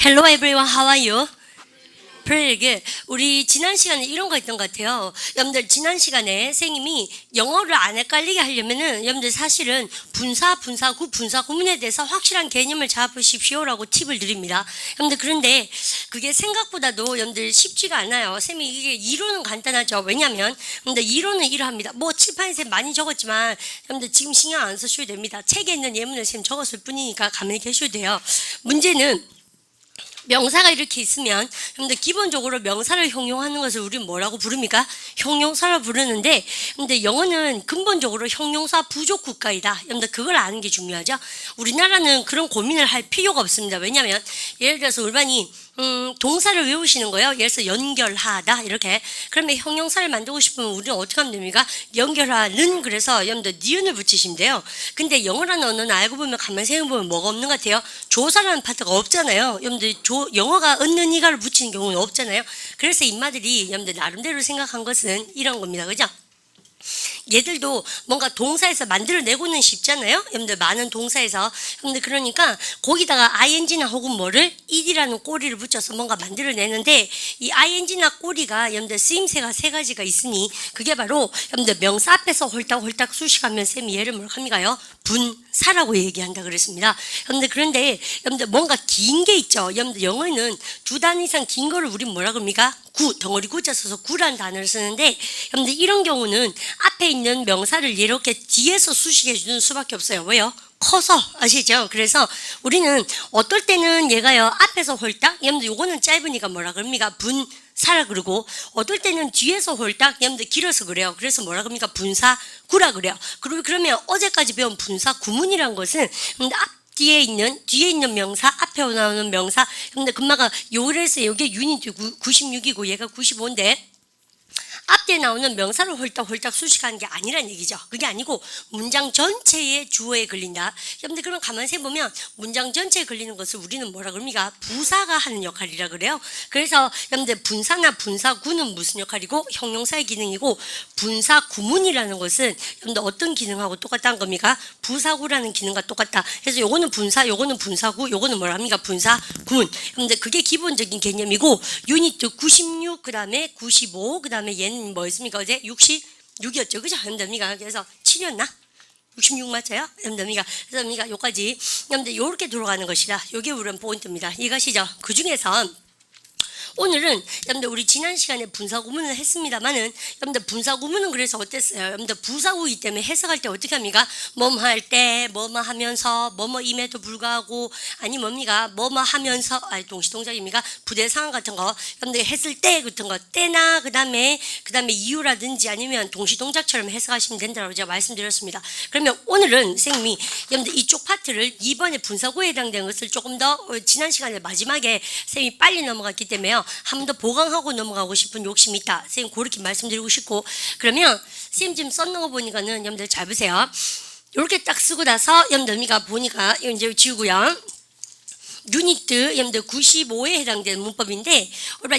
Hello everyone, how are you? Very 우리 지난 시간에 이런 거 있던 것 같아요. 여러분들 지난 시간에 선생님이 영어를 안 헷갈리게 하려면은 여러분들 사실은 분사, 분사구, 분사구문에 대해서 확실한 개념을 잡으십시오라고 팁을 드립니다. 여러분들 그런데 그게 생각보다도 여러분들 쉽지가 않아요. 쌤이 이게 이론은 간단하죠. 왜냐하면 여러분들 이론은 이러합니다. 뭐 칠판에 쌤 많이 적었지만 여러분들 지금 신경 안 쓰셔도 됩니다. 책에 있는 예문을 쌤 적었을 뿐이니까 가만히 계셔도 돼요. 문제는 명사가 이렇게 있으면 여러분들 기본적으로 명사를 형용하는 것을 우리는 뭐라고 부릅니까? 형용사로 부르는데 근데 영어는 근본적으로 형용사 부족 국가이다. 여러분들 그걸 아는 게 중요하죠. 우리나라는 그런 고민을 할 필요가 없습니다. 왜냐하면 예를 들어서 우리반이 동사를 외우시는 거예요. 예를 들어서 연결하다 이렇게. 그러면 형용사를 만들고 싶으면 우리는 어떻게 하면 됩니까? 연결하는 그래서 여러분들 니은을 붙이시면 돼요. 근데 영어라는 언어는 알고 보면 가만히 생각해보면 뭐가 없는 것 같아요? 조사라는 파트가 없잖아요. 여러분들 영어가 얻는 이가를 붙이는 경우는 없잖아요. 그래서 인마들이 여러분들 나름대로 생각한 것은 이런 겁니다. 그죠? 얘들도 뭔가 동사에서 만들어내고는 싶잖아요. 여러분들 많은 동사에서. 여러분들 그러니까 거기다가 ing나 혹은 뭐를 it이라는 꼬리를 붙여서 뭔가 만들어내는데 이 ing나 꼬리가 여러분들 쓰임새가 세 가지가 있으니 그게 바로 여러분들 명사 앞에서 홀딱홀딱 수식하면 쌤이 얘를 뭘 합니까요? 분사라고 얘기한다 그랬습니다. 여러분들 그런데 여러분들 뭔가 긴 게 있죠. 여러분들 영어에는 두 단어 이상 긴 거를 우린 뭐라 그럽니까? 구, 덩어리 구자 써서 구란 단어를 쓰는데 여러분들 이런 경우는 앞에 있는 명사를 이렇게 뒤에서 수식해 주는 수밖에 없어요. 왜요? 커서 아시죠? 그래서 우리는 어떨 때는 얘가요 앞에서 홀딱 여러분들 요거는 짧으니까 뭐라 그럽니까? 분사라 그러고 어떨 때는 뒤에서 홀딱 여러분들 길어서 그래요. 그래서 뭐라 그럽니까? 분사구라 그래요. 그리고 그러면 어제까지 배운 분사구문이란 것은 뒤에 있는 명사, 앞에 나오는 명사. 근데 금마가 요래서 여기 유닛 96이고 얘가 95인데 앞에 나오는 명사를 홀딱홀딱 수식하는 게 아니란 얘기죠. 그게 아니고 문장 전체의 주어에 걸린다. 여러분들 그럼 가만히 보면 문장 전체에 걸리는 것을 우리는 뭐라 그럽니까? 부사가 하는 역할이라 그래요. 그래서 여러분들 분사나 분사구는 무슨 역할이고 형용사의 기능이고 분사구문이라는 것은 여러분들 어떤 기능하고 똑같다는 겁니까? 부사구라는 기능과 똑같다. 그래서 요거는 분사, 요거는 분사구, 요거는 뭐라 합니까? 분사구문. 여러분들 그게 기본적인 개념이고 유닛 96, 그 다음에 95, 그 다음에 얘는 뭐였습니까? 어제 66이었죠. 그죠? 여러분들 그래서 7이었나? 66 맞아요? 여러분들 그래서 요까지 여러분들 요렇게 돌아가는 것이라 요게 우리 포인트입니다. 이것이죠. 그 중에서 오늘은 여러분들 우리 지난 시간에 분사구문을 했습니다만은 여러분들 분사구문은 그래서 어땠어요? 여러분들 부사구이기 때문에 해석할 때 어떻게 합니까? 뭐뭐 할 때, 뭐뭐 하면서, 뭐뭐임에도 불구하고 아니 뭡니까? 뭐뭐 하면서 아니 동시동작입니까? 부대상황 같은 거 여러분들 했을 때 같은 거 때나 그다음에 이유라든지 아니면 동시동작처럼 해석하시면 된다고 제가 말씀드렸습니다. 그러면 오늘은 선생님이 여러분들 이쪽 파트를 이번에 분사구에 해당되는 것을 조금 더 지난 시간에 마지막에 선생님이 빨리 넘어갔기 때문에요. 한 번 더 보강하고 넘어가고 싶은 욕심이 있다. 선생님 그렇게 말씀드리고 싶고 그러면 선생님 지금 썼는 거 보니까는 여러분들 잘 보세요. 이렇게 딱 쓰고 나서 여러분들 보니까 이제 지우고요. 유니트 여러분들 95에 해당되는 문법인데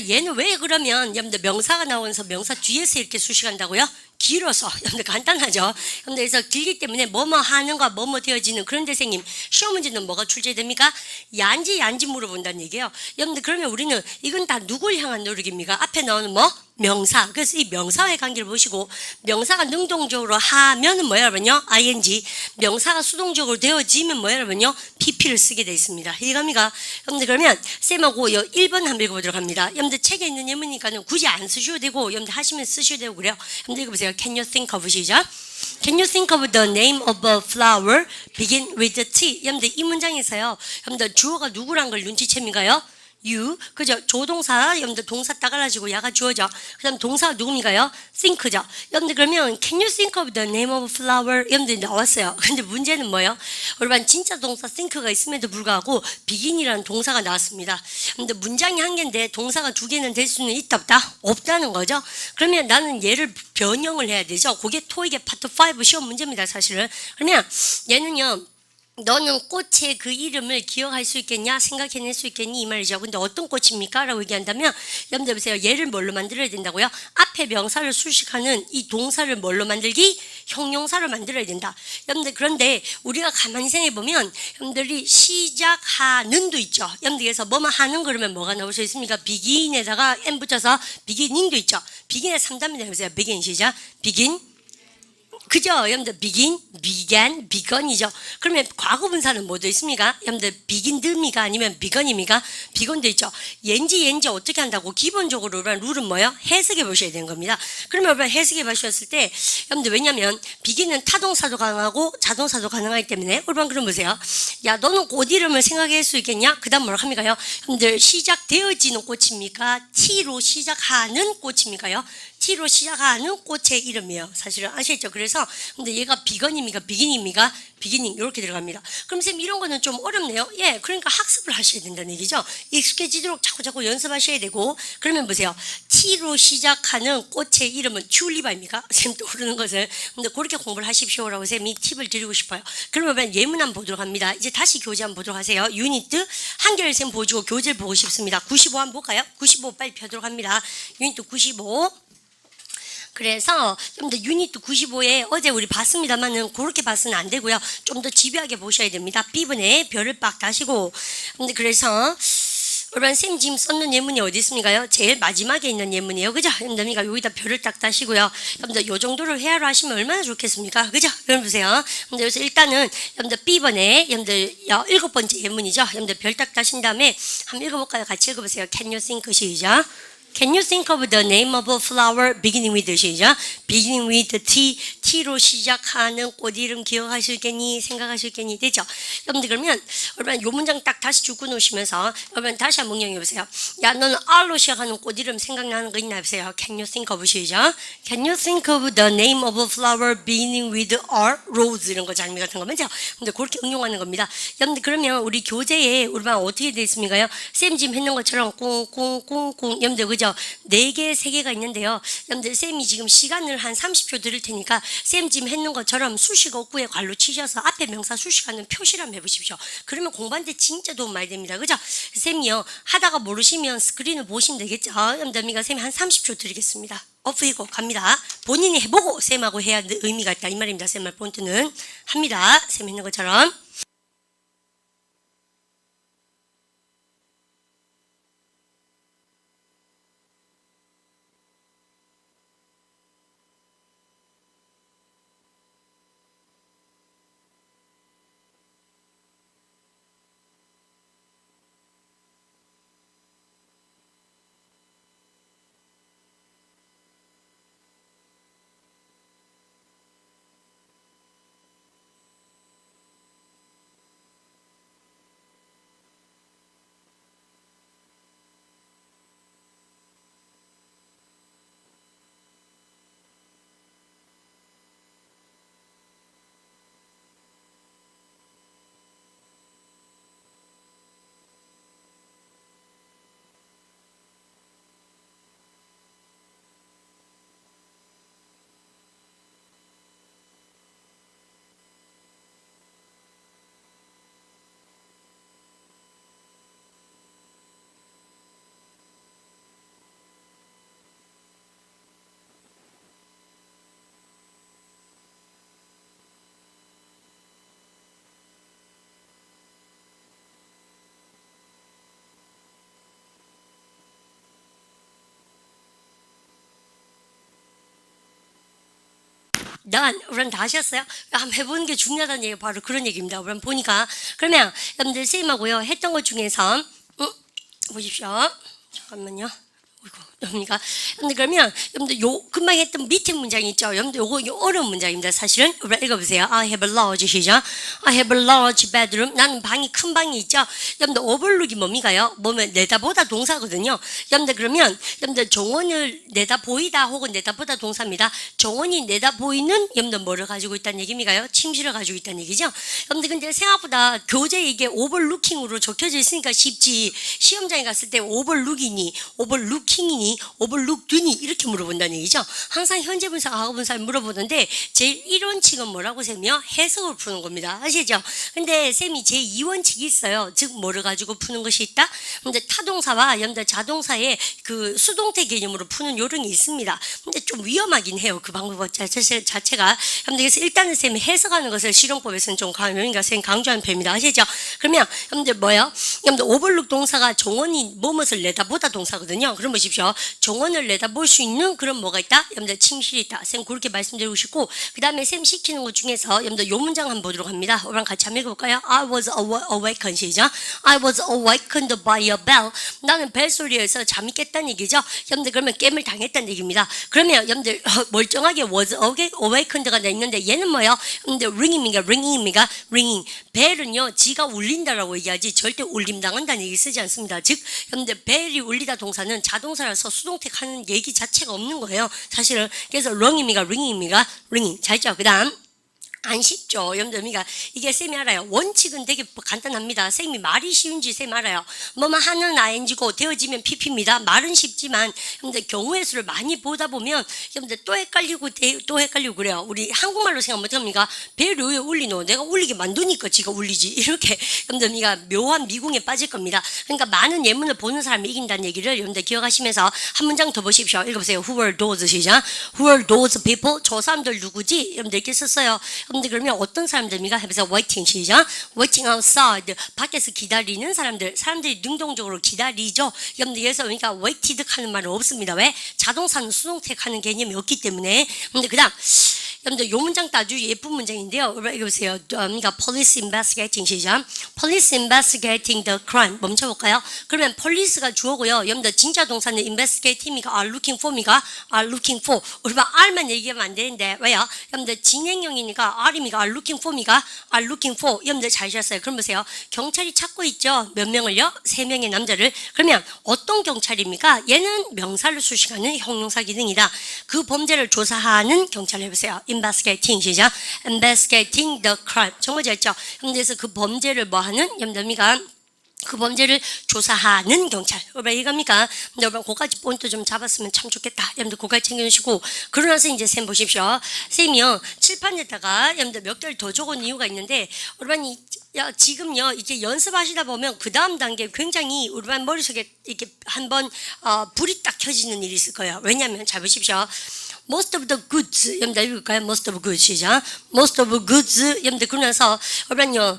얘는 왜 그러면 여러분들 명사가 나오면서 명사 뒤에서 이렇게 수식한다고요? 길어서 여러분들 간단하죠. 여러분들 그래서 길기 때문에 뭐뭐 하는가 뭐뭐 되어지는 그런데 선생님 시험 문제는 뭐가 출제됩니까? 얀지 물어본다는 얘기예요. 여러분들 그러면 우리는 이건 다 누굴 향한 노력입니까? 앞에 나오는 뭐? 명사. 그래서 이 명사와의 관계를 보시고 명사가 능동적으로 하면은 뭐야 여러분요? ing. 명사가 수동적으로 되어지면 뭐야 여러분요? pp를 쓰게 되어 있습니다. 이해갑니까? 여러분들 그러면 쌤하고 1번 한번 읽어보도록 합니다. 여러분들 책에 있는 예문이니까는 굳이 안 쓰셔도 되고 여러분들 하시면 쓰셔도 되고 그래요. 여러분들 읽어보세요. Can you think of 시작. Can you think of the name of a flower begin with the T? 여러분들 이 문장에서요. 여러분들 주어가 누구란 걸 눈치챕니까요? you, 그죠? 조동사, 여러분들 동사 따갈라지고 야가 주어져. 그 다음 동사가 누굽니까요? think죠. 여러분들 그러면 can you think of the name of a flower? 여러분들 나왔어요. 근데 문제는 뭐예요? 여러분 진짜 동사 think가 있음에도 불구하고 begin이라는 동사가 나왔습니다. 근데 문장이 한 개인데 동사가 두 개는 될 수는 있다 없다? 없다는 거죠. 그러면 나는 얘를 변형을 해야 되죠. 그게 토익의 파트 5 시험 문제입니다. 사실은. 그러면 얘는요. 너는 꽃의 그 이름을 기억할 수 있겠냐? 생각해낼 수 있겠니? 이 말이죠. 근데 어떤 꽃입니까? 라고 얘기한다면 여러분들 보세요. 얘를 뭘로 만들어야 된다고요? 앞에 명사를 수식하는 이 동사를 뭘로 만들기? 형용사로 만들어야 된다. 여러분들 그런데 우리가 가만히 생각해보면 여러분들이 시작하는도 있죠. 여러분들께서 뭐만 하는 그러면 뭐가 나올 수 있습니까? begin에다가 n 붙여서 beginning도 있죠. begin의 3단면 해보세요. begin 시작. begin 그죠? 여러분들 begin, began, begun이죠. 그러면 과거분사는 뭐도 있습니까? 여러분들 begin입니까? 아니면 begun입니까? begun도 있죠. 얘인지 어떻게 한다고? 기본적으로 룰은 뭐예요? 해석해 보셔야 되는 겁니다. 그러면 여러분 해석해 보셨을 때 여러분들 왜냐면 begin은 타동사도 가능하고 자동사도 가능하기 때문에 여러분 그럼 보세요. 야 너는 꽃 이름을 생각할 수 있겠냐? 그 다음 뭐라고 합니까요? 여러분들 시작되어지는 꽃입니까? T로 시작하는 꽃입니까요? T로 시작하는 꽃의 이름이에요. 사실은 아시겠죠? 그래서 근데 얘가 비건입니까? 비긴입니까? 비기닝 이렇게 들어갑니다. 그럼 쌤 이런 거는 좀 어렵네요. 예, 그러니까 학습을 하셔야 된다는 얘기죠. 익숙해지도록 자꾸 연습하셔야 되고 그러면 보세요. T로 시작하는 꽃의 이름은 튤리바입니까? 쌤 떠오르는 것을 근데 그렇게 공부를 하십시오라고 쌤이 팁을 드리고 싶어요. 그러면 예문 한번 보도록 합니다. 이제 다시 교재 한번 보도록 하세요. 유니트 한결 쌤 보여주고 교재를 보고 싶습니다. 95 한번 볼까요? 95 빨리 펴도록 합니다. 유니트 95 그래서 좀 더 유니트 95에 어제 우리 봤습니다만은 그렇게 봐서는 안 되고요. 좀 더 집요하게 보셔야 됩니다. B분에 별을 빡 다시고 근데 그래서 여러분 쌤 지금 썼는 예문이 어디 있습니까요? 제일 마지막에 있는 예문이에요. 그죠? 여러분들 여기다 별을 딱 다시고요. 여러분들 요 정도를 회화로 하시면 얼마나 좋겠습니까? 그죠? 여러분 보세요. 근데 여기서 일단은 여러분들 B번에 여러분들 7번째 예문이죠. 여러분들 별 딱 다신 다음에 한번 읽어볼까요? 같이 읽어보세요. Can you think 시작. Can you think of the name of a flower beginning with 시작. beginning with T, T로 시작하는 꽃 이름 기억하실겠니? 생각하실겠니? 되죠? 여러분들 그러면 여러분 요 문장 딱 다시 쭉 놓으시면서 여러분 다시 한번 응용해 보세요. 야 너는 R로 시작하는 꽃 이름 생각나는 거 있나 보세요. Can you think of 시작. Can you think of the name of a flower beginning with R? rose 이런 거 장미 같은 거 맞죠? 근데 그렇게 응용하는 겁니다. 여러분들 그러면 우리 교재에 우리 반 어떻게 되어 있습니까요? 쌤 지금 했는 것처럼 꽁꽁꽁꽁 여러분들 그죠? 4개, 3개가 있는데요. 여러분들 쌤이 지금 시간을 한 30초 드릴 테니까 쌤 지금 했는 것처럼 수식 어구에 괄로 치셔서 앞에 명사 수식하는 표시를 한번 해보십시오. 그러면 공부하는데 진짜 도움 많이 됩니다. 그죠? 쌤이요. 하다가 모르시면 스크린을 보시면 되겠죠. 여러분들 쌤이 한 30초 드리겠습니다. 엎이고 갑니다. 본인이 해보고 쌤하고 해야 의미가 있다. 이 말입니다. 쌤 말 포인트는 합니다. 쌤 했는 것처럼. 우선 다 하셨어요? 한번 해보는 게 중요하다는 얘기가 바로 그런 얘기입니다. 우선 보니까 그러면 여러분들 쌤하고요 했던 것 중에서 보십시오. 잠깐만요. 여러분이가 여러분들 그러면 여러분들 요 금방 했던 밑에 문장 있죠. 여러분들 요거 어려운 문장입니다. 사실은 읽어보세요. I have a large 시작. I have a large bedroom. 나는 방이 큰 방이 있죠. 여러분들 overlook이 뭡니까요? 뭐면 내다보다 동사거든요. 여러분들 그러면 여러분들 정원을 내다보이다 혹은 내다보다 동사입니다. 정원이 내다보이는 여러분들 뭐를 가지고 있다는 얘기입니까요? 침실을 가지고 있다는 얘기죠. 여러분들 근데 생각보다 교재에 이게 overlooking으로 적혀져 있으니까 쉽지 시험장에 갔을 때 overlook이니 overlook overlooking이니 overlooked니 이렇게 물어본다는 얘기죠. 항상 현재 분사, 과거 분사를 물어보는데 제일 1원칙은 뭐라고 쌤이요? 해석을 푸는 겁니다. 아시죠? 근데 쌤이 제 2원칙이 있어요. 즉 뭐를 가지고 푸는 것이 있다? 근데 타동사와 여러분들 자동사의 그 수동태 개념으로 푸는 요령이 있습니다. 근데 좀 위험하긴 해요. 그 방법 자체가. 그래서 일단은 쌤이 해석하는 것을 실용법에서는 좀 강조하는 편입니다. 아시죠? 그러면 여러분들 뭐예요? 여러분들 오버룩 동사가 정원이 무엇을 내다보다 동사거든요. 그럼 보십시오. 정원을 내다볼 수 있는 그런 뭐가 있다? 여러분들 침실이 있다. 쌤 그렇게 말씀드리고 싶고 그 다음에 쌤 시키는 것 중에서 여러분들 요 문장 한번 보도록 합니다. 오늘 같이 한번 읽어볼까요? I was awakened 시죠. I was awakened by a bell. 나는 벨소리에서 잠이 깼다는 얘기죠. 여러분들 그러면 깸을 당했다는 얘기입니다. 그러면 여러분들 멀쩡하게 was awakened가 돼 있는데 얘는 뭐예요? 여러분들 ringing입니까? ringing. 벨은요 지가 울린다라고 얘기하지 절대 울림당한다는 얘기 쓰지 않습니다. 즉 여러분들 벨이 울리다 동사는 자동사라서 수동태하는 얘기 자체가 없는 거예요. 사실은 그래서 ring입니까? ringing. 자 있죠. 그 다음 안 쉽죠. 여러분들, 이게 쌤이 알아요. 원칙은 되게 간단합니다. 쌤이 말이 쉬운지 쌤 알아요. 뭐만 하는 ing고 되어지면 pp입니다. 말은 쉽지만 여러분들 경우의 수를 많이 보다 보면 여러분들 또 헷갈리고 그래요. 우리 한국말로 생각 못합니까? 배를 왜 울리노? 내가 울리게 만드니까 지가 울리지. 이렇게 여러분들 묘한 미궁에 빠질 겁니다. 그러니까 많은 예문을 보는 사람이 이긴다는 얘기를 여러분들 기억하시면서 한 문장 더 보십시오. 읽어보세요. Who were those 시작. Who were those people? 저 사람들 누구지? 여러분들 이렇게 썼어요. 여러분들 그러면 어떤 사람들입니까? 해보세요. waiting 시작. waiting outside. 밖에서 기다리는 사람들이 능동적으로 기다리죠. 여러분들 그래서 그러니까 waited 하는 말은 없습니다. 왜? 자동사는 수동태 하는 개념이 없기 때문에. 근데 그다음 여러분들 요 문장도 아주 예쁜 문장인데요. 읽어보세요. 그러니까 police investigating 시작. police investigating the crime. 멈춰볼까요? 그러면 police가 주어고요. 여러분들 진짜 동사는 investigating이가 are looking for입니까? are looking for. 우리가 R만 얘기하면 안 되는데 왜요? 여러분들 진행형이니까 R입니까? are looking for입니까? are looking for. 여러분들 잘 하셨어요. 그럼 보세요. 경찰이 찾고 있죠. 몇 명을요? 3명의 남자를. 그러면 어떤 경찰입니까? 얘는 명사를 수식하는 형용사 기능이다. 그 범죄를 조사하는 경찰을 해보세요. investigating 시작. investigating the crime. 정말 잘했죠? 그래서 그 범죄를 뭐 하는? 여러분들입니까? 그 범죄를 조사하는 경찰. 여러분 이해갑니까? 여러분 그까지 포인트 좀 잡았으면 참 좋겠다. 여러분들 그까지 챙겨주시고 그러고 나서 이제 쌤 보십시오. 쌤이요 칠판에다가 여러분들 몇 개를 더 적은 이유가 있는데 여러분 지금요 이제 연습하시다 보면 그 다음 단계 굉장히 우리 반 머릿속에 이렇게 한번 불이 딱 켜지는 일이 있을 거예요. 왜냐하면 잘 보십시오. Most of the goods 여러분들 읽을까요? Most of goods 시작. Most of goods 여러분들 그러면서 여러분요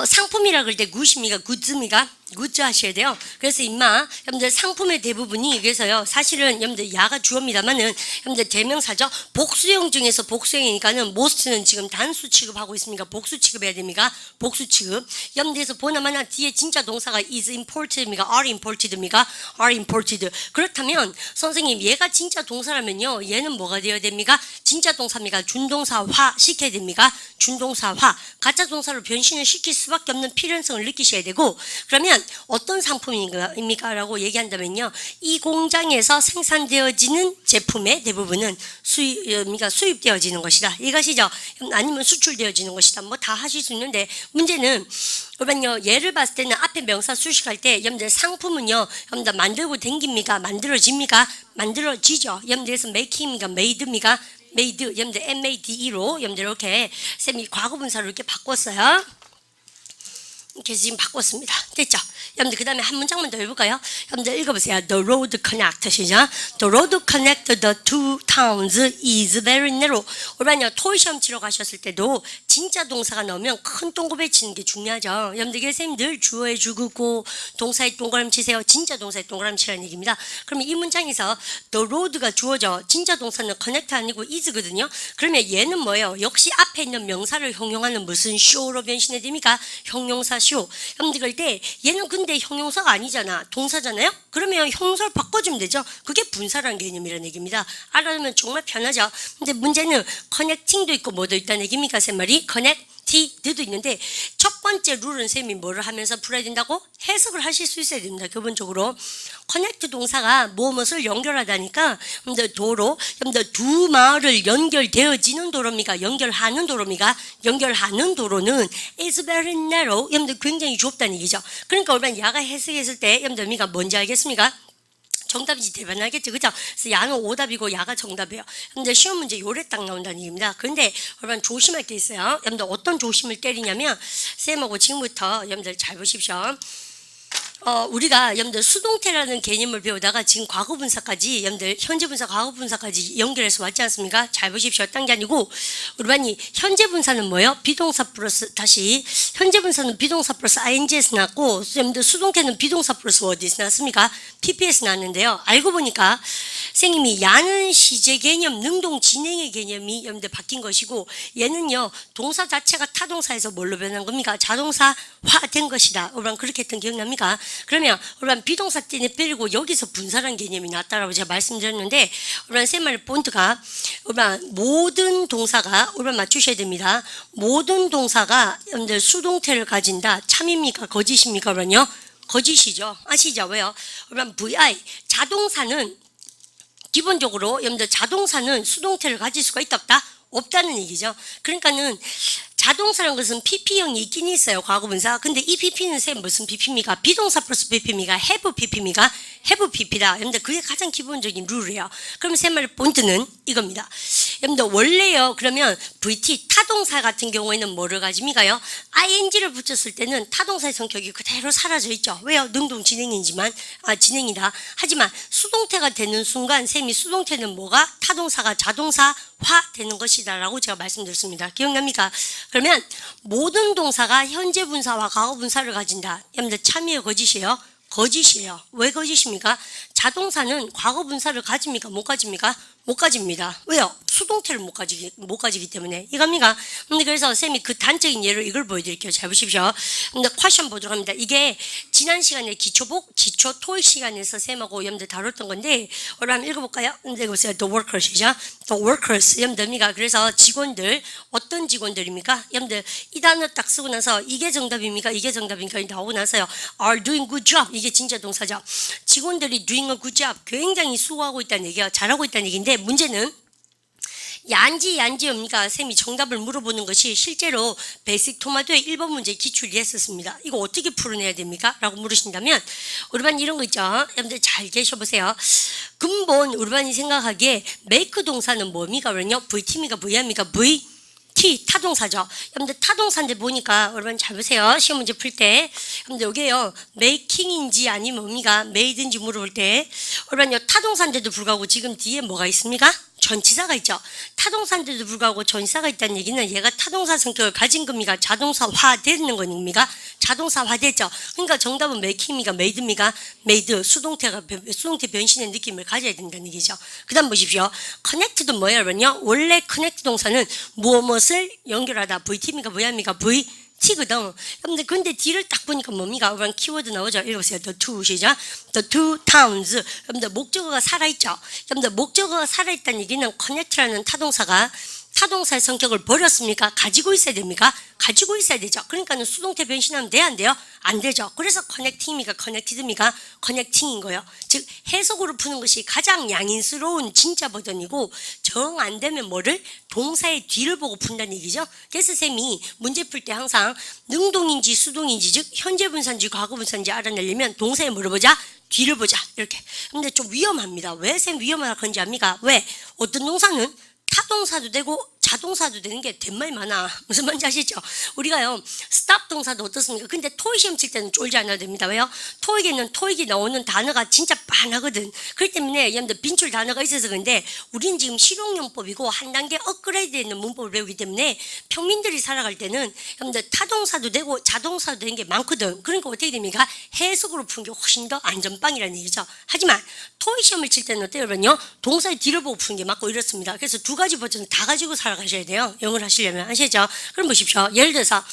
상품이라 그럴 때 굿입니까? 굿즈입니까? 굿즈 하셔야 돼요. 그래서 여러분들 상품의 대부분이 그래서요. 사실은 여러분들 야가 주어입니다만은 여러분들 대명사죠. 복수형 중에서 복수형이니까는 most는 지금 단수 취급하고 있습니까? 복수 취급해야 됩니까? 복수 취급. 여러분들에서 보나마나 뒤에 진짜 동사가 is imported입니까? are imported입니까? are imported. 그렇다면 선생님 얘가 진짜 동사라면요. 얘는 뭐가 되어야 됩니까? 진짜 동사입니까? 준동사화 시켜야 됩니까? 준동사화. 가짜 동사로 변신을 시킬 수밖에 없는 필연성을 느끼셔야 되고 그러면 어떤 상품입니까? 라고 얘기한다면요. 이 공장에서 생산되어지는 제품의 대부분은 수입되어지는 것이다. 이것이죠. 아니면 수출되어지는 것이다. 뭐 다 하실 수 있는데 문제는 여러분요. 예를 봤을 때는 앞에 명사 수식할 때 여러분들 상품은요. 여러분들 만들고 댕깁니까? 만들어집니까? 만들어지죠. 여러분들에서 make입니까? made입니까? made. 여러분들 made로 여러분들 이렇게 쌤이 과거분사로 이렇게 바꿨어요. 이렇게 지금 바꿨습니다. 됐죠? 여러분들 그 다음에 한 문장만 더 해볼까요? 여러분들 읽어보세요. The road connect 시작. The road connect the two towns is very narrow. 오랜만에 토의 시험 치러 가셨을 때도 진짜 동사가 나오면 큰 동그라미 치는 게 중요하죠. 여러분들 선생님 늘 주어에 주고 동사에 동그라미 치세요. 진짜 동사에 동그라미 치라는 얘기입니다. 그러면 이 문장에서 the road가 주어져. 진짜 동사는 connect 아니고 is거든요. 그러면 얘는 뭐예요? 역시 앞에 있는 명사를 형용하는 무슨 show로 변신해야 됩니까? 형용사 쇼. 여러분들 그럴 때 얘는 근데 형용사가 아니잖아. 동사잖아요? 그러면 형용사를 바꿔주면 되죠. 그게 분사라는 개념이라는 얘기입니다. 알아두면 정말 편하죠. 근데 문제는 connecting도 있고 뭐도 있다는 얘기입니까? 세 말이 connected도 있는데 첫 번째 룰은 쌤이 뭐를 하면서 풀어야 된다고? 해석을 하실 수 있어야 됩니다. 기본적으로 connect 동사가 무엇을 연결하다니까 도로 두 마을을 연결되어지는 도로입니까? 연결하는 도로입니까? 연결하는 도로는 is very narrow. 여러분들 굉장히 좁다는 얘기죠. 그러니까 우리가 야가 해석했을 때 여러분들 뭔지 알겠습니까? 정답인지 대변하겠죠. 그죠? 그래서 야는 오답이고 야가 정답이에요. 근데 시험 문제 요래 딱 나온다는 얘기입니다. 그런데 여러분 조심할 게 있어요. 여러분들 어떤 조심을 때리냐면 쌤하고 지금부터 여러분들 잘 보십시오. 우리가 여러분들 수동태라는 개념을 배우다가 지금 과거분사까지 여러분들 현재분사, 과거분사까지 연결해서 왔지 않습니까? 잘 보십시오. 딴 게 아니고 우리 반이 현재분사는 뭐예요? 비동사 플러스 다시 현재분사는 비동사 플러스 ing에서 나왔고 여러분들 수동태는 비동사 플러스 어디서 나왔습니까? pp에서 나왔는데요. 알고 보니까 선생님이 야는 시제 개념, 능동 진행의 개념이 여러분들 바뀐 것이고 얘는요 동사 자체가 타동사에서 뭘로 변한 겁니까? 자동사화된 것이다. 여러분 그렇게 했던 기억납니까? 그러면 여러분 비동사 때는 빼고 여기서 분사라는 개념이 나왔다라고 제가 말씀드렸는데 여러분 세 마리 본트가 여러분 모든 동사가 여러분 맞추셔야 됩니다. 모든 동사가 여러분들 수동태를 가진다. 참입니까? 거짓입니까? 그러면요 거짓이죠. 아시죠? 왜요? 여러분 vi 자동사는 기본적으로 여러분들 자동사는 수동태를 가질 수가 있다 없다? 없다는 얘기죠. 그러니까는 자동사라는 것은 PP형이 있긴 있어요. 과거분사. 근데 이 PP는 쌤 무슨 PP입니까? 비동사 플러스 PP입니까? have PP입니까? have PP다. 여러분들 그게 가장 기본적인 룰이에요. 그럼 쌤 말의 본트는 이겁니다. 여러분들 원래요. 그러면 VT 타동사 같은 경우에는 뭐를 가집니까요? ing를 붙였을 때는 타동사의 성격이 그대로 사라져 있죠. 왜요? 능동 진행이지만 진행이다. 하지만 수동태가 되는 순간 쌤이 수동태는 뭐가? 타동사가 자동사화 되는 것이다라고 제가 말씀드렸습니다. 기억납니까? 그러면 모든 동사가 현재 분사와 과거 분사를 가진다. 여러분들 참이에요, 거짓이에요? 거짓이에요. 왜 거짓입니까? 자동사는 과거 분사를 가집니까? 못 가집니까? 못 가집니다. 왜요? 수동태를 못 가지기 때문에. 이겁니까? 근데 그래서 쌤이 그 단적인 예로 이걸 보여드릴게요. 잘 보십시오. 근데 퀘션 보도록 합니다. 이게 지난 시간에 기초 토익 시간에서 쌤하고 여러분들 다뤘던 건데, 오늘 한번 읽어볼까요? 근데 보세요. The workers이죠. The workers. 여러분들입니까? 그래서 직원들, 어떤 직원들입니까? 여러분들 이 단어 딱 쓰고 나서 이게 정답입니까? 이게 정답입니까? 나오고 나서요. Are doing good job. 이게 진짜 동사죠. 직원들이 doing a good job. 굉장히 수고하고 있다는 얘기야. 잘하고 있다는 얘기인데, 문제는 얀지입니까? 쌤이 정답을 물어보는 것이 실제로 베이직 토마토의 1번 문제 기출이 했었습니다. 이거 어떻게 풀어내야 됩니까? 라고 물으신다면 우리 반 이런 거 있죠. 여러분들 잘 계셔보세요. 근본 우리 반이 생각하기에 make 동사는 뭡니까? 그러면요. VT입니까? VI입니까? VT 타동사죠. 여러분들 타동사인데 보니까 여러분 잘 보세요. 시험 문제 풀 때 여러분들 여기에요. making인지 아니면 뭡니까? made인지 물어볼 때 여러분요 타동사인데도 불구하고 지금 뒤에 뭐가 있습니까? 전치사가 있죠. 타동사인데도 불구하고 전치사가 있다는 얘기는 얘가 타동사 성격을 가진 겁니까? 자동사화되는 겁니까? 자동사화됐죠. 그러니까 정답은 make입니까? made입니까? made. 수동태 변신의 느낌을 가져야 된다는 얘기죠. 그 다음 보십시오. connect도 뭐예요? 여러분요? 원래 connect 동사는 무엇을 연결하다. VT입니까? VI입니까? T거든. 여러분들 근데 D를 딱 보니까 뭡니까? 이런 키워드 나오죠. 읽어보세요. The two 시죠. The two towns. 여러분들 목적어가 살아있죠. 여러분들 목적어가 살아있다는 얘기는 connect라는 타동사의 성격을 버렸습니까? 가지고 있어야 됩니까? 가지고 있어야 되죠. 그러니까는 수동태 변신하면 돼요? 안 돼요? 안 되죠. 그래서 connecting입니까? connected입니까? connecting인 거예요. 즉 해석으로 푸는 것이 가장 양인스러운 진짜 버전이고 정 안 되면 뭐를? 동사의 뒤를 보고 푼다는 얘기죠. 그래서 쌤이 문제 풀 때 항상 능동인지 수동인지 즉 현재 분사인지 과거 분사인지 알아내려면 동사에 물어보자. 뒤를 보자. 이렇게. 근데 좀 위험합니다. 왜 쌤 위험하다 그런지 압니까? 왜? 어떤 동사는 타동사도 되고 자동사도 되는 게 된말 많아. 무슨 말인지 아시죠? 우리가요 stop 동사도 어떻습니까? 근데 토익 시험 칠 때는 쫄지 않아도 됩니다. 왜요? 토익이 나오는 단어가 진짜 많거든. 그렇기 때문에 여러분들 빈출 단어가 있어서 그런데 우리는 지금 실용용법이고 한 단계 업그레이드 되는 문법을 배우기 때문에 평민들이 살아갈 때는 여러분들 타동사도 되고 자동사도 되는 게 많거든. 그러니까 어떻게 됩니까? 해석으로 푸는 게 훨씬 더 안전빵이라는 얘기죠. 하지만 토익 시험을 칠 때는 어때요? 여러분요? 동사의 뒤를 보고 푸는 게 맞고 이렇습니다. 그래서 두 가지 버전을 다 가지고 살아가셔야 돼요. 영어를 하시려면. 아시죠? 그럼 보십시오. 예를 들어서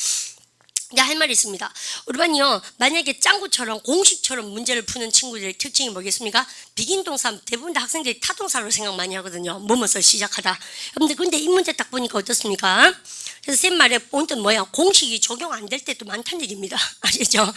할 말이 있습니다. 우리 반이요 만약에 짱구처럼 공식처럼 문제를 푸는 친구들의 특징이 뭐겠습니까? 비긴 동사 대부분 다 학생들이 타동사로 생각 많이 하거든요. 뭐뭐서 시작하다. 근데 이 문제 딱 보니까 어떻습니까? 그래서 쌤 말에 본뜻 뭐야? 공식이 적용 안 될 때도 많다는 얘기입니다. 아시죠?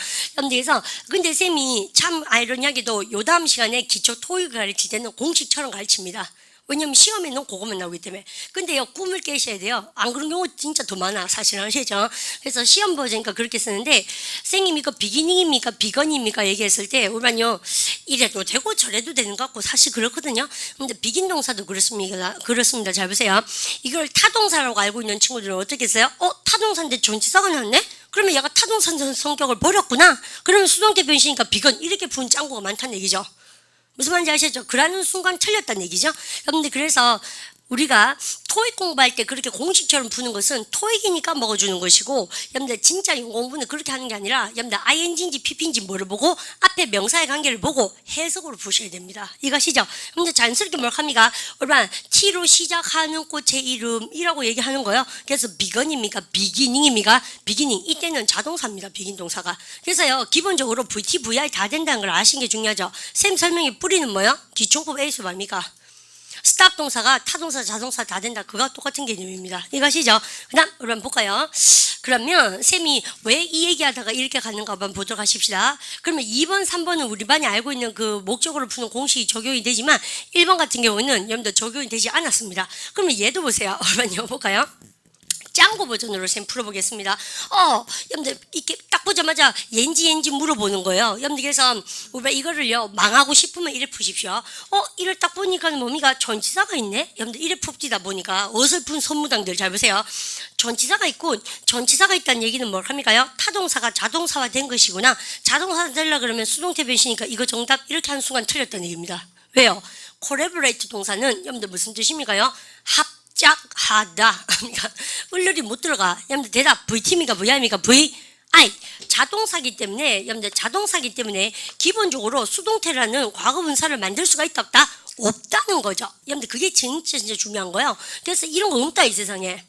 그래서 근데 쌤이 참 아이러니하게도 요 다음 시간에 기초 토익을 가르칠 때는 공식처럼 가르칩니다. 왜냐면 시험에는 그것만 나오기 때문에. 근데요 꿈을 깨셔야 돼요. 안 그런 경우 진짜 더 많아. 사실은 아시죠? 그래서 시험 버전이니까 그렇게 쓰는데 선생님이 이거 비기닝입니까? 비건입니까? 얘기했을 때 우리는요 이래도 되고 저래도 되는 것 같고 사실 그렇거든요. 근데 비긴 동사도 그렇습니다. 잘 보세요. 이걸 타동사라고 알고 있는 친구들은 어떻게 했어요? 타동사인데 전치사가 나왔네? 그러면 얘가 타동사 성격을 버렸구나. 그러면 수동태 변시니까 비건 이렇게 부은 짱구가 많다는 얘기죠. 무슨 말인지 아시죠? 그러는 순간 틀렸다는 얘기죠. 여러분들 그래서 우리가 토익 공부할 때 그렇게 공식처럼 푸는 것은 토익이니까 먹어주는 것이고 여러분들 진짜 영어 공부는 그렇게 하는 게 아니라 여러분들 ing인지 pp인지 뭐를 보고 앞에 명사의 관계를 보고 해석으로 푸셔야 됩니다. 이것이죠. 여러분들 자연스럽게 뭘 합니까? 얼마나 t로 시작하는 꽃의 이름이라고 얘기하는 거예요. 그래서 비건입니까? 비기닝입니까? 비기닝 이때는 자동사입니다. 비긴 동사가. 그래서요 기본적으로 VT, VI 다 된다는 걸 아시는 게 중요하죠. 쌤 설명의 뿌리는 뭐예요? 기초법 A수 뭡니까? 스탑 동사가 타동사, 자동사 다 된다. 그거 똑같은 개념입니다. 이것이죠. 그 다음, 한번 볼까요? 그러면 쌤이 왜 이 얘기하다가 이렇게 가는가 한번 보도록 하십시다. 그러면 2번, 3번은 우리 반이 알고 있는 그 목적으로 푸는 공식이 적용이 되지만 1번 같은 경우는 여러분들 적용이 되지 않았습니다. 그러면 얘도 보세요. 한번 볼까요? 짱구 버전으로 쌤 풀어보겠습니다. 여러분들 이렇게 딱 보자마자 옌지 물어보는 거예요. 여러분들 그래서 우리가 이거를요 망하고 싶으면 이래 푸십시오. 이를 딱 보니까 뭡니까? 전치사가 있네. 여러분들 이래 풉디다 보니까 어설픈 선무당들 잘 보세요. 전치사가 있고 전치사가 있다는 얘기는 뭘 합니까요? 타동사가 자동사화 된 것이구나. 자동사가 되려 그러면 수동태 변시니까 이거 정답 이렇게 하는 순간 틀렸다는 얘기입니다. 왜요? collaborate 동사는 여러분들 무슨 뜻입니까요? 합작하다. 그러니까 을률이 못 들어가. 여러분들 대답 VT입니까? VI입니까? VI. 자동사기 때문에 여러분들 자동사기 때문에 기본적으로 수동태라는 과거분사를 만들 수가 있다 없다? 없다는 거죠. 여러분들 그게 진짜 중요한 거예요. 그래서 이런 거 없다 이 세상에.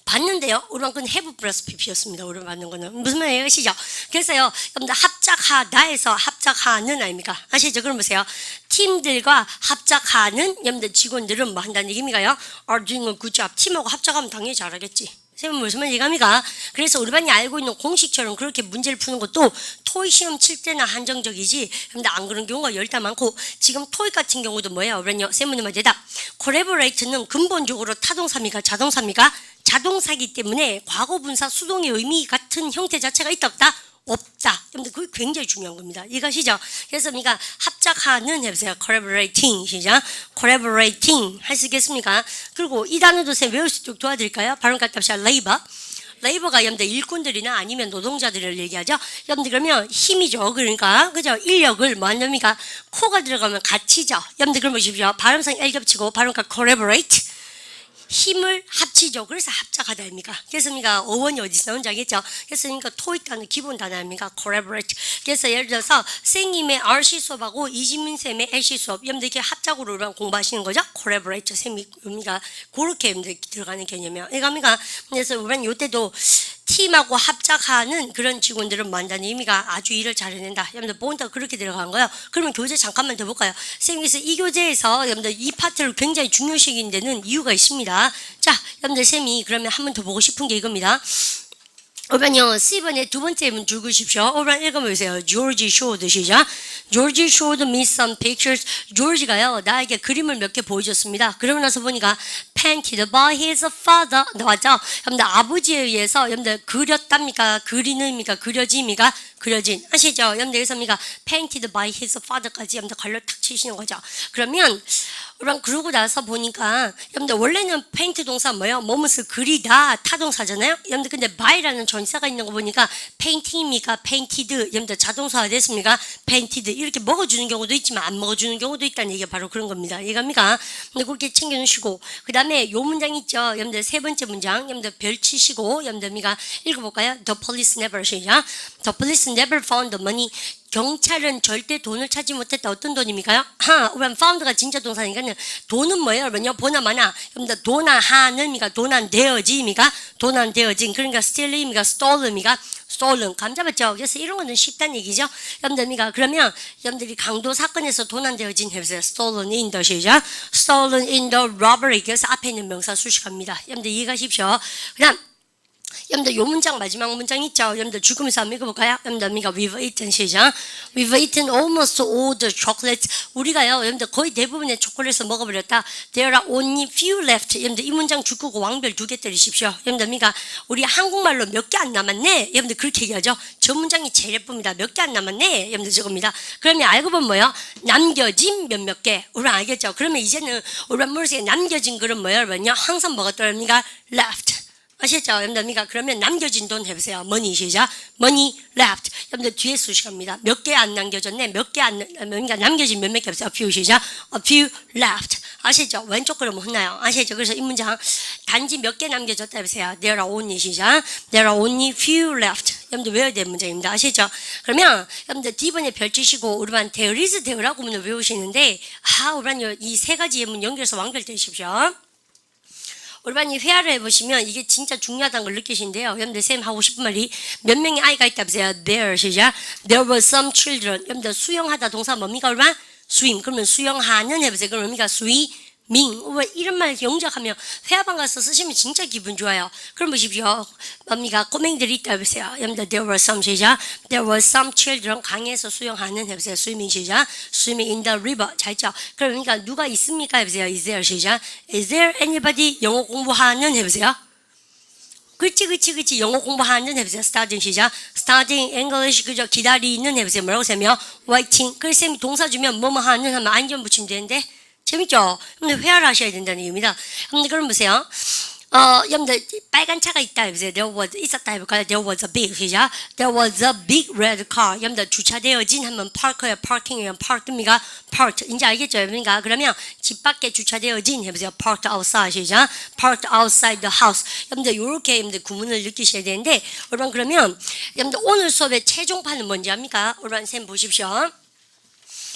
봤는데요. 우리만 건 have 플러스 pp였습니다. 우리만 받는 거는 무슨 말이에요? 아시죠? 그래서요. 여러분들 합작하다에서 합작하는 아닙니까? 아시죠? 그럼 보세요. 팀들과 합작하는 여러분들 직원들은 뭐 한다는 얘기입니까요? are doing a good job. 팀하고 합작하면 당연히 잘하겠지. 쌤은 무슨 말 얘기합니까? 그래서 우리 반이 알고 있는 공식처럼 그렇게 문제를 푸는 것도 토익 시험 칠 때나 한정적이지. 근데 안 그런 경우가 열다 많고 지금 토익 같은 경우도 뭐예요? 그러면요. 쌤은 뭐 대답. collaborate는 근본적으로 타동사입니까? 자동사입니까? 자동사이기 때문에 과거분사 수동의 의미 같은 형태 자체가 있다 없다? 없다. 여러분들 그게 굉장히 중요한 겁니다. 이것이죠. 그래서 우리가 합작하는 해보세요. collaborating 시작. collaborating 할 수 있겠습니까? 그리고 이 단어도 쌤 외울 수 있도록 도와드릴까요? 발음 갖다 합시다. labor. 레이버가 여러분들 일꾼들이나 아니면 노동자들을 얘기하죠. 여러분들 그러면 힘이죠. 그러니까 그죠? 인력을 뭐 한답니까? 코가 들어가면 가치죠. 여러분들 그럼 보십시오. 발음상 L 겹치고 발음과 collaborate. 힘을 합치죠. 그래서 합작하다 아닙니까? 그래서 우리가 어원이 어디서 나온지 알겠죠? 그래서 그러니까 토익 단어 기본 단어 아닙니까? collaborate. 그래서 예를 들어서 선생님의 RC 수업하고 이지민 쌤의 LC 수업 여러분들 이렇게 합작으로 공부하시는 거죠? collaborate 쌤이 우리가 그렇게 여러분들 들어가는 개념이에요. 이겁니까? 그래서 우리는 이때도 팀하고 합작하는 그런 직원들은 뭐 한다는 의미가 아주 일을 잘 해낸다. 여러분들 본다 그렇게 들어간 거예요. 그러면 교재 잠깐만 더 볼까요? 쌤께서 이 교재에서 여러분들 이 파트를 굉장히 중요시하는 데는 이유가 있습니다. 자, 여러분들 쌤이 그러면 한 번 더 보고 싶은 게 이겁니다. 5번요. C번의 두 번째 문 줄 그십시오. 5번 읽어보세요. George showed 시작. George showed me some pictures. George가요. 나에게 그림을 몇 개 보여줬습니다. 그러고 나서 보니까 painted by his father. 나왔죠? 여러분들 아버지에 의해서 여러분들 그렸답니까? 그리는입니까? 그려짐이가? 그려진. 아시죠? 여러분들 그래서 우리가 painted by his father까지 여러분들 걸려 탁 치시는 거죠. 그러면 그러고 나서 보니까 여러분들 원래는 페인트 동사 뭐예요? 뭐뭇을 그리다 타동사잖아요. 여러분들 근데 by라는 전사가 있는 거 보니까 painting입니까? painted. 여러분들 자동사가 됐습니까? painted. 이렇게 먹어주는 경우도 있지만 안 먹어주는 경우도 있다는 얘기가 바로 그런 겁니다. 이해갑니까? 근데 그렇게 챙겨주시고 그 다음에 요 문장 있죠? 여러분들 세 번째 문장 여러분들 별 치시고 여러분들 우리가 읽어볼까요? The police never 시작. The police never found the money. 경찰은 절대 돈을 찾지 못했다. 어떤 돈입니까요? 우리는 found가 진짜 동사니까요. 돈은 뭐예요? 여러분요? 보나마나 여러분들 도난하는입니까? 도난되어짐이니까 도난되어진. 그러니까 steal입니까? stolen입니까? stolen. 감 잡았죠? 그래서 이런 거는 쉽다는 얘기죠. 여러분들 그러면 여러분들이 강도 사건에서 도난되어진 해보세요. stolen in the 시작. stolen in the robbery. 그래서 앞에 있는 명사 수식합니다. 여러분들 이해가십시오. 그 다음 여러분들 요 문장 마지막 문장 있죠? 여러분들 죽으면서 한번 읽어볼까요? 여러분들 우리가 we've eaten 시작. We've eaten almost all the chocolates. 우리가요 여러분들 거의 대부분의 초콜릿을 먹어버렸다. There are only few left. 여러분들 이 문장 죽고 왕별 2개 때리십시오. 여러분들 우리가 우리 한국말로 몇 개 안 남았네. 여러분들 그렇게 얘기하죠. 저 문장이 제일 예쁩니다. 몇 개 안 남았네. 여러분들 저겁니다. 그러면 알고 보면 뭐요? 남겨진 몇몇 개. 우리 알겠죠? 그러면 이제는 우리 머릿속에 남겨진 글은 뭐예요? 여러분요? 항상 뭐가 떠오릅니까? left. 아시겠죠? 여러분들 그러면 남겨진 돈 해보세요. money 시작. money left. 여러분들 뒤에 수식합니다. 몇 개 안 남겨졌네. 몇 개 안 남겨진 몇몇 개 없어요. a few 시작. a few left. 아시죠? 왼쪽 그러면 혼나요. 아시죠? 그래서 이 문장 단지 몇 개 남겨졌다 해보세요. There are only 시작. There are only few left. 여러분들 외워야 되는 문장입니다. 아시죠? 그러면 여러분들 D번에 별치시고 우리반 there is there라고 문을 외우시는데 우리반 이 세 가지 예문 연결해서 완결되십시오. 우리반이 회화를 해보시면 이게 진짜 중요하다는 걸 느끼신데요. 여러분들 쌤 하고 싶은 말이 몇 명의 아이가 있다 보세요. There 시작. There were some children. 여러분들 수영하다 동사 뭡니까? 우리반 swim. 그러면 수영하는 해보세요. 그럼 뭡니까? swimming. 왜 이런 말 영작하면 회화방 가서 쓰시면 진짜 기분 좋아요. 그럼 보십시오. 뭡니까? 꼬맹이들이 있다 해보세요. 여러분들 there were some 시작. There were some children. 강에서 수영하는 해보세요. swimming 시작. swimming in the river. 잘 있죠? 그러니까 누가 있습니까? 해보세요. Is there 시작. Is there anybody 영어 공부하는 해보세요. 그치 영어 공부하는 해보세요. studying 시작. studying English 그죠? 기다리는 해보세요. 뭐라고 쓰면 waiting. 그래서 쌤이 동사 주면 뭐뭐 하는 하면 안전 붙이면 되는데 재밌죠? 근데 회화를 하셔야 된다는 얘기입니다. 근데 그럼 보세요. 여러분들 빨간 차가 있다 해보세요. There was 있었다 해볼까요? There was a big 시작. There was a big red car. 여러분들 주차되어진 하면 park예요. parking이에요. parked입니까? parked. 이제 알겠죠? 여러분가 그러면 집 밖에 주차되어진 해보세요. parked outside 시작. parked outside the house. 여러분들 이렇게 여러분들 구문을 느끼셔야 되는데 여러분 그러면 여러분들 오늘 수업의 최종판은 뭔지 압니까? 여러분 쌤 보십시오.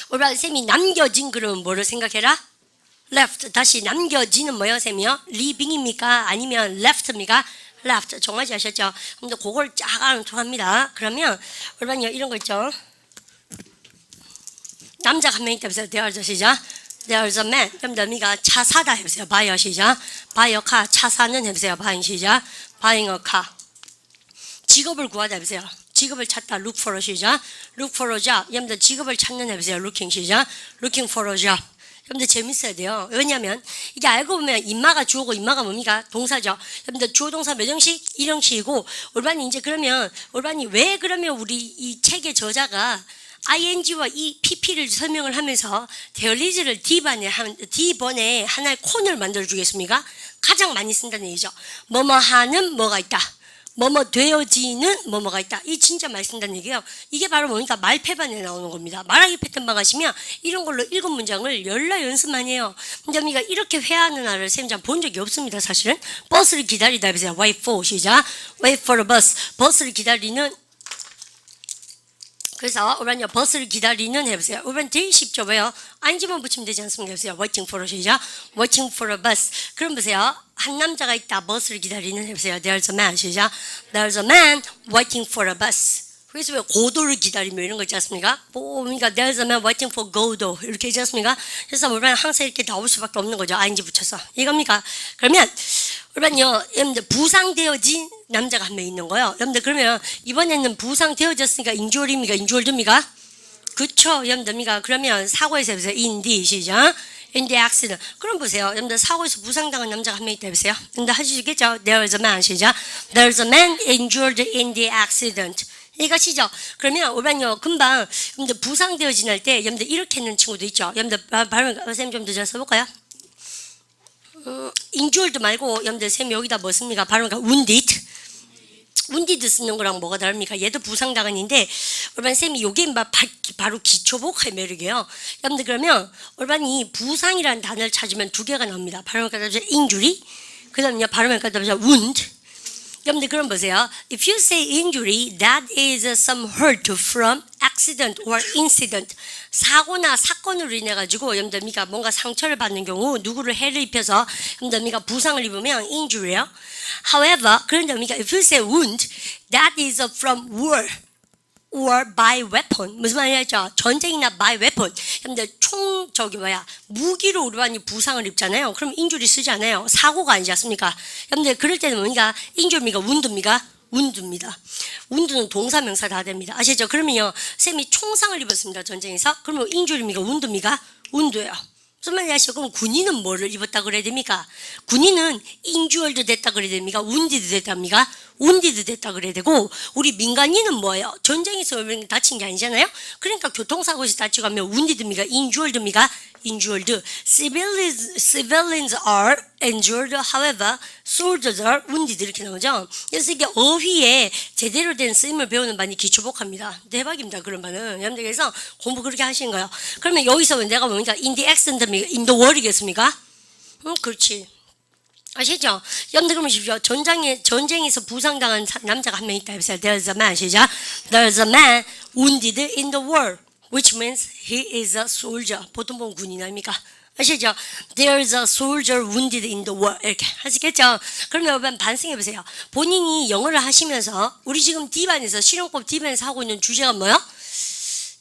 우리 쌤이 남겨진 그러면 뭐를 생각해라? left. 다시 남겨진은 뭐예요, 쌤이요? living입니까? 아니면 left입니까? left. 정하지 하셨죠? 근데 그걸 쫙 알아놓습니다. 그러면 우리는요 이런 거 있죠? 남자 한 명 있다 해보세요. there's 시작. there's a man. 그럼 너미가 차 사다 해보세요. buy a 시작. buy a car. 차 사는 해보세요. buying 시작. buying a car. 직업을 구하다 해보세요. 직업을 찾다 look for a 시작. look for a job. 여러분들 직업을 찾는 해보세요. looking 시작. looking for a job. 여러분들 재밌어야 돼요. 왜냐하면 이게 알고 보면 인마가 주어고 인마가 뭡니까? 동사죠. 여러분들 주어 동사 몇 형식? 1형식이고 올반이 이제 그러면 올반이 왜 그러면 우리 이 책의 저자가 ing와 이 pp를 설명을 하면서 데얼리즈를 D번에 하나의 콘을 만들어 주겠습니까? 가장 많이 쓴다는 얘기죠. 뭐뭐 하는 뭐가 있다. 뭐뭐 되어지는 뭐뭐가 있다. 이 진짜 많이 쓴다는 얘기예요. 이게 바로 뭡니까? 말패반에 나오는 겁니다. 말하기 패턴방 하시면 이런 걸로 7문장을 열라 연습만 해요. 근데 우리가 이렇게 회화하는 날을 쌤장 본 적이 없습니다. 사실은. 버스를 기다리다 해보세요. wait for 시작. wait for a bus. 버스를 기다리는 그래서 우리는요 버스를 기다리는 해보세요. 우리는 되게 쉽죠. 왜요? ing만 붙이면 되지 않습니까? 해보세요. waiting for a 시작. waiting for a bus. 그럼 보세요. 한 남자가 있다. 버스를 기다리는 해보세요. There's a man 시작. There's a man waiting for a bus. 그래서 왜 고도를 기다리며 이런 거 있지 않습니까? 그러니까 there's a man waiting for Godot 이렇게 있지 않습니까? 그래서 우리는 항상 이렇게 나올 수밖에 없는 거죠. ing 붙여서. 이겁니까? 그러면 우리는요 여러분들 부상되어진 남자가 한 명 있는 거예요. 여러분들 그러면 이번에는 부상되어졌으니까 인주얼입니까? 인주얼드입니까? 그쵸 여러분들입니까? 그러면 사고에서 해보세요. in the 시작. in the accident. 그럼 보세요. 여러분들 사고에서 부상당한 남자가 한 명 있다 해보세요. 여러분들 하시겠죠? There's a man 시작. There's a man injured in the accident. 이것이죠. 그러면 우리는요 금방 여러분들 부상되어진 할 때 여러분들 이렇게 했는 친구도 있죠. 여러분들 발음 쌤 좀 더 잘 써볼까요? injured 말고 여러분들 쌤 여기다 뭐 씁니까? 발음가 wounded. wounded 쓰는 거랑 뭐가 다릅니까? 얘도 부상당한인데 올반 쌤이 요게 바로 기초복화의 매력이에요. 여러분들 그러면 올반이 부상이라는 단어를 찾으면 두 개가 나옵니다. 발음을 갖다 보세요. injury. 그 다음에 발음을 갖다 보세요. wound. 여러분들 그럼 보세요. If you say injury, that is some hurt from accident or incident. 사고나 사건으로 인해 가지고 여러분들 뭔가 상처를 받는 경우 누구를 해를 입혀서 여러분들 부상을 입으면 injury예요. However, 그런데 if you say wound, that is from war. or by weapon. 무슨 말이죠? 전쟁이나 by weapon. 여러분들 무기로 우리 많이 부상을 입잖아요. 그럼 인주리 쓰지 않아요. 사고가 아니지 않습니까? 여러분들 그럴 때는 뭡니까? 인주입니까? 운두입니까? 운두입니다. 운두는 동사 명사 다 됩니다. 아시죠? 그러면요, 쌤이 총상을 입었습니다. 전쟁에서. 그러면 인주입니까? 운두입니까? 운두예요. 무슨 말인지 아시죠? 그럼 군인은 뭐를 입었다 그래야 됩니까? 군인은 인주얼드 됐다 그래야 됩니까? 운디드 됐답니까? 운디드 됐다 그래야 되고, 우리 민간인은 뭐예요? 전쟁에서 다친 게 아니잖아요? 그러니까 교통사고에서 다치고 하면 운디드입니까? 인주얼드입니까? injured. Civilians are injured. However, soldiers are wounded. 이렇게 나오죠. 그래서 이게 어휘에 제대로 된 쓰임을 배우는 반이 기초복합니다. 대박입니다. 그런 반은. 여러분들께서 공부 그렇게 하시는 거예요. 그러면 여기서 내가 뭡니까? in the accent입니까? in the word이겠습니까? 그렇지. 아시죠? 여러분들 그러면 보십시오. 전쟁에서 부상당한 남자가 한 명 있다 해보세요. There's a man. 시작. There's a man wounded in the war. Which means he is a soldier. 보통 보면 군인 아닙니까? 아시죠? There is a soldier wounded in the war. 이렇게 하시겠죠? 그럼 여러분 반성해보세요. 본인이 영어를 하시면서 우리 지금 D반에서 실용법 D반에서 하고 있는 주제가 뭐요?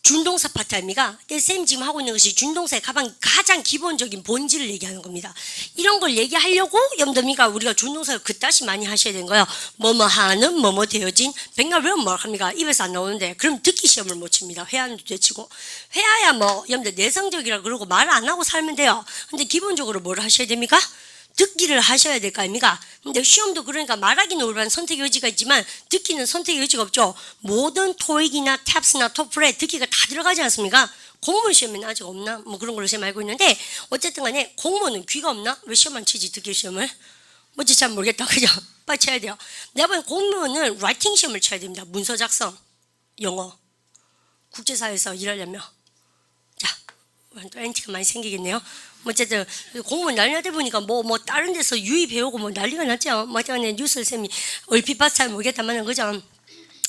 준동사 파트 아닙니까? 쌤 지금 하고 있는 것이 준동사의 가장 기본적인 본질을 얘기하는 겁니다. 이런 걸 얘기하려고 여러분들니까 우리가 준동사를 그따시 많이 하셔야 되는 거예요. 뭐뭐 하는, 뭐뭐 되어진. 백날 외우면 뭐 합니까? 입에서 안 나오는데. 그럼 듣기 시험을 못 칩니다. 회화는 되치고. 회화야 뭐 여러분들 내성적이라 그러고 말 안 하고 살면 돼요. 근데 기본적으로 뭘 하셔야 됩니까? 듣기를 하셔야 될 거 아닙니까? 근데 시험도 그러니까 말하기는 우리는 선택의 여지가 있지만 듣기는 선택의 여지가 없죠. 모든 토익이나 탭스나 토플에 듣기가 다 들어가지 않습니까? 공무원 시험에는 아직 없나? 뭐 그런 걸로 제가 알고 있는데 어쨌든 간에 공무원은 귀가 없나? 왜 시험만 치지 듣기 시험을? 뭔지 잘 모르겠다. 그죠? 빨리 쳐야 돼요. 내가 보기엔 공무원은 라이팅 시험을 쳐야 됩니다. 문서 작성, 영어, 국제사회에서 일하려면. 자, 또 엔티가 많이 생기겠네요. 어쨌든 공무원 난리 나다 보니까 뭐 다른 데서 유의 배우고 뭐 난리가 났죠. 뭐 때문에 뉴스 쌤이 얼핏 봐서 잘 모르겠다마는 그죠.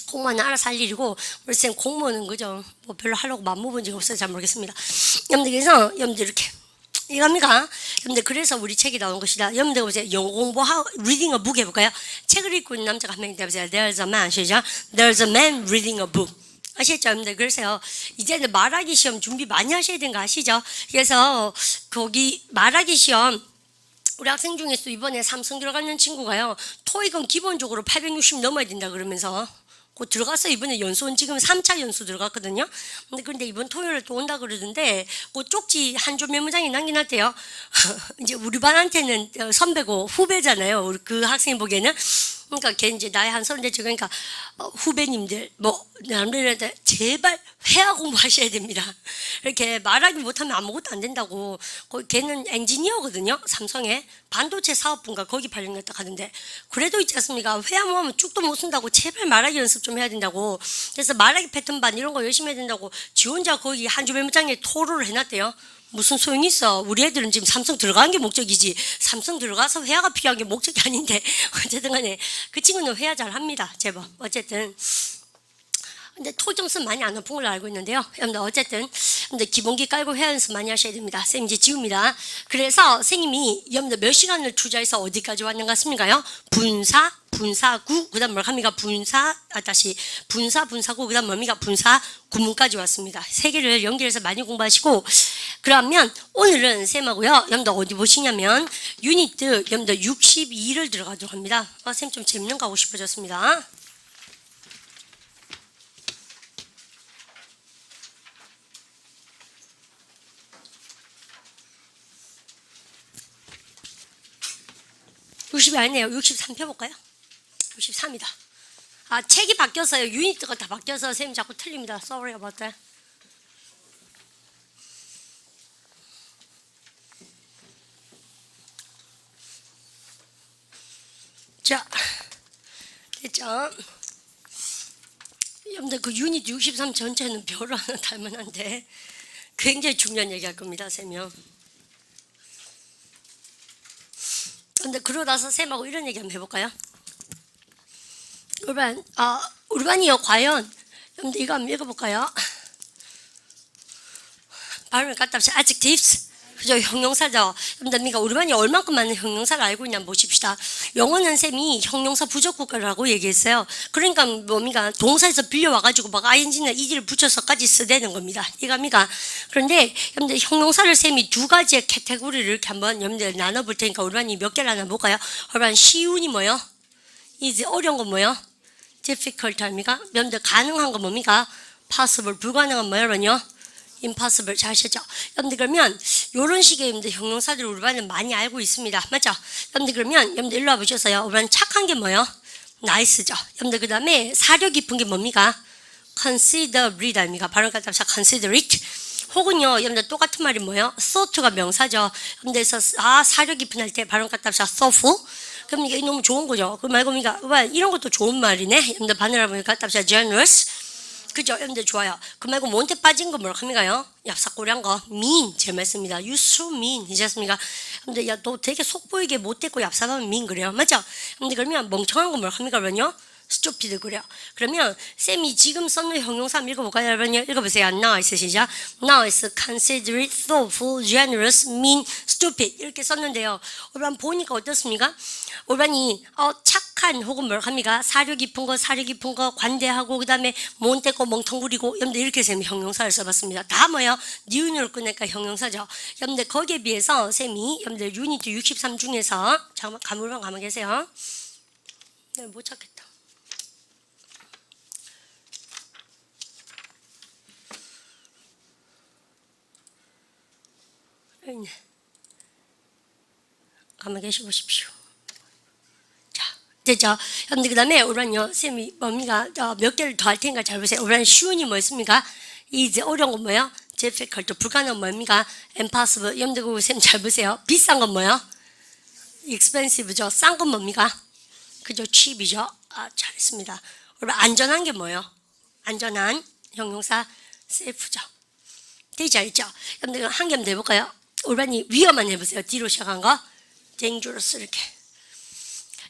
공무원은 알아서 할 일이고 우리 쌤 공무원은 그죠. 뭐 별로 하려고 맘먹은 적이 없어서 잘 모르겠습니다. 여러분들 그래서 여러분들 이렇게 이겁니까? 여러분들 그래서 우리 책이 나온 것이다. 여러분들 보세요. 영어 공부하고 reading a book 해볼까요? 책을 읽고 있는 남자가 한 명 있다 보세요. There's a man. 시작. There's a man reading a book. 아시죠? 여러분들 그래서요 이제는 말하기 시험 준비 많이 하셔야 되는 거 아시죠? 그래서 거기 말하기 시험 우리 학생 중에서 이번에 삼성 들어가는 친구가요 토익은 기본적으로 860 넘어야 된다 그러면서 곧 들어가서 이번에 연수원 지금 3차 연수 들어갔거든요. 근데 이번 토요일에 또 온다 그러던데 그 쪽지 한 줄 메모장에 남겨놨대요. 이제 우리 반한테는 선배고 후배잖아요. 우리 그 학생이 보기에는. 그러니까 걔 이제 나이 한 30대쯤 그러니까 후배님들 남들한테 제발 회화 공부하셔야 됩니다. 이렇게 말하기 못하면 아무것도 안 된다고. 걔는 엔지니어거든요. 삼성에 반도체 사업부인가 거기 발령났다 하던데 그래도 있지 않습니까? 회화 못 하면 쭉도 못 쓴다고 제발 말하기 연습 좀 해야 된다고. 그래서 말하기 패턴반 이런 거 열심히 해야 된다고 지 혼자 거기 한 줄 메모장에 토로를 해놨대요. 무슨 소용이 있어? 우리 애들은 지금 삼성 들어가는 게 목적이지 삼성 들어가서 회화가 필요한 게 목적이 아닌데 어쨌든 간에 그 친구는 회화 잘 합니다. 제법 어쨌든 근데 토익 점수는 많이 안 높은 걸로 알고 있는데요. 여러분들 어쨌든 근데 기본기 깔고 회화 연습 많이 하셔야 됩니다. 쌤 이제 지웁니다. 그래서 선생님이 여러분들 몇 시간을 투자해서 어디까지 왔는 것 같습니까요? 분사구 그다음 뭘 합니까? 분사구 그다음 뭡니까? 분사 구문까지 왔습니다. 세 개를 연결해서 많이 공부하시고 그러면 오늘은 쌤하고요. 여러분들 어디 보시냐면 유니트 여러분들 62를 들어가도록 합니다. 쌤 좀 재밌는 거 하고 싶어졌습니다. (60이) 아니네요. 63 펴볼까요? 63이다. 아 책이 바뀌었어요. 유니트가 다 바뀌어서 선생님 자꾸 틀립니다. Sorry about that. 자 됐죠? 여러분들 그 유니트 63 전체는 별로 하나 닮은한데 굉장히 중요한 얘기 할 겁니다. 쌤이요. 근데 그러고 나서 쌤하고 이런 얘기 한번 해볼까요? 우리 반이요 과연 여러분들 이거 한번 읽어볼까요? 발음을 갖다 합시다. adjectives 그죠? 형용사죠. 그러니까 우리 반이 얼만큼 많은 형용사를 알고 있냐 보십시다. 영어는 쌤이 형용사 부족국가라고 얘기했어요. 그러니까 뭡니까? 동사에서 빌려와가지고 막 ing나 ed를 붙여서까지 쓰대는 겁니다. 이겁니까? 그런데 여러분들 형용사를 쌤이 두 가지의 카테고리를 이렇게 한번 여러분들 나눠볼 테니까 우리 반이 몇 개를 나눠볼까요? 우리 반 쉬운이 뭐요? is 어려운 건 뭐요? difficult 합니까? 여러분들 가능한 건 뭡니까? possible 불가능한 뭐요? 여러분요? impossible 잘 아시죠? 여러분들 그러면 이런 식의 여러분들 형용사들을 우리 반은 많이 알고 있습니다. 맞죠? 여러분들 그러면 여러분들 일로 와보셔서요. 우리 반 착한 게 뭐요? nice죠. 여러분들 그 다음에 사려 깊은 게 뭡니까? considerate 아닙니까? 발음 갖다 합시다. considerate 혹은요 여러분들 똑같은 말이 뭐예요? thought가 명사죠. 여러분들 그래서 사려 깊은 할 때 발음 갖다 합시다. thoughtful 그럼 이게 너무 좋은 거죠. 그 말고 그러니까 이런 것도 좋은 말이네. 여러분들 바늘을 보니까 갖다 합시다. generous 그죠? 여러분들 좋아요. 그 말고 뭔데 빠진 거 뭐라고 합니까요? 얍삭고리한 거 mean 제일 맞습니다. You so mean 이지 않습니까? 근데 야 너 되게 속보이게 못됐고 얍삭하면 mean 그래요. 맞죠? 근데 그러면 멍청한 거 뭐라고 합니까? 그러면요? stupid 그래요. 그러면 쌤이 지금 썼는 형용사 한번 읽어볼까요? 여러분 읽어보세요. Nice 시작. Nice, considerate, thoughtful, generous, mean, stupid 이렇게 썼는데요. 오늘 보니까 어떻습니까? 오반이 착한 혹은 뭐라고 합니까? 사려 깊은 거 관대하고 그 다음에 못되고 멍텅구리고 여러분들 이렇게 쌤이 형용사를 써봤습니다. 다 뭐예요? 니은으로 끝내니까 형용사죠. 여러분들 거기에 비해서 쌤이 여러분들 유니트 63 중에서 잠깐만 가물만 가만 계세요. 네, 못 찾겠다. 가만 계시 보십시오. 자, 됐죠? 여러분들 그 다음에 우리는요, 쌤이 뭡니까? 몇 개를 더 할 테니까 잘 보세요. 우리는 쉬운이 뭐였습니까? 이제 어려운 건 뭐예요? difficult, 불가능한 뭡니까? impossible. 여러분들 그 쌤 잘 보세요. 비싼 건 뭐예요? expensive죠. 싼 건 뭡니까? 그죠? cheap이죠. 잘했습니다. 우리 안전한 게 뭐예요? 안전한 형용사 safe죠. 되지 않죠? 여러분들 한 개만 더 해볼까요? 우리반이 위험한 해보세요. 뒤로 시작한 거 dangerous 이렇게.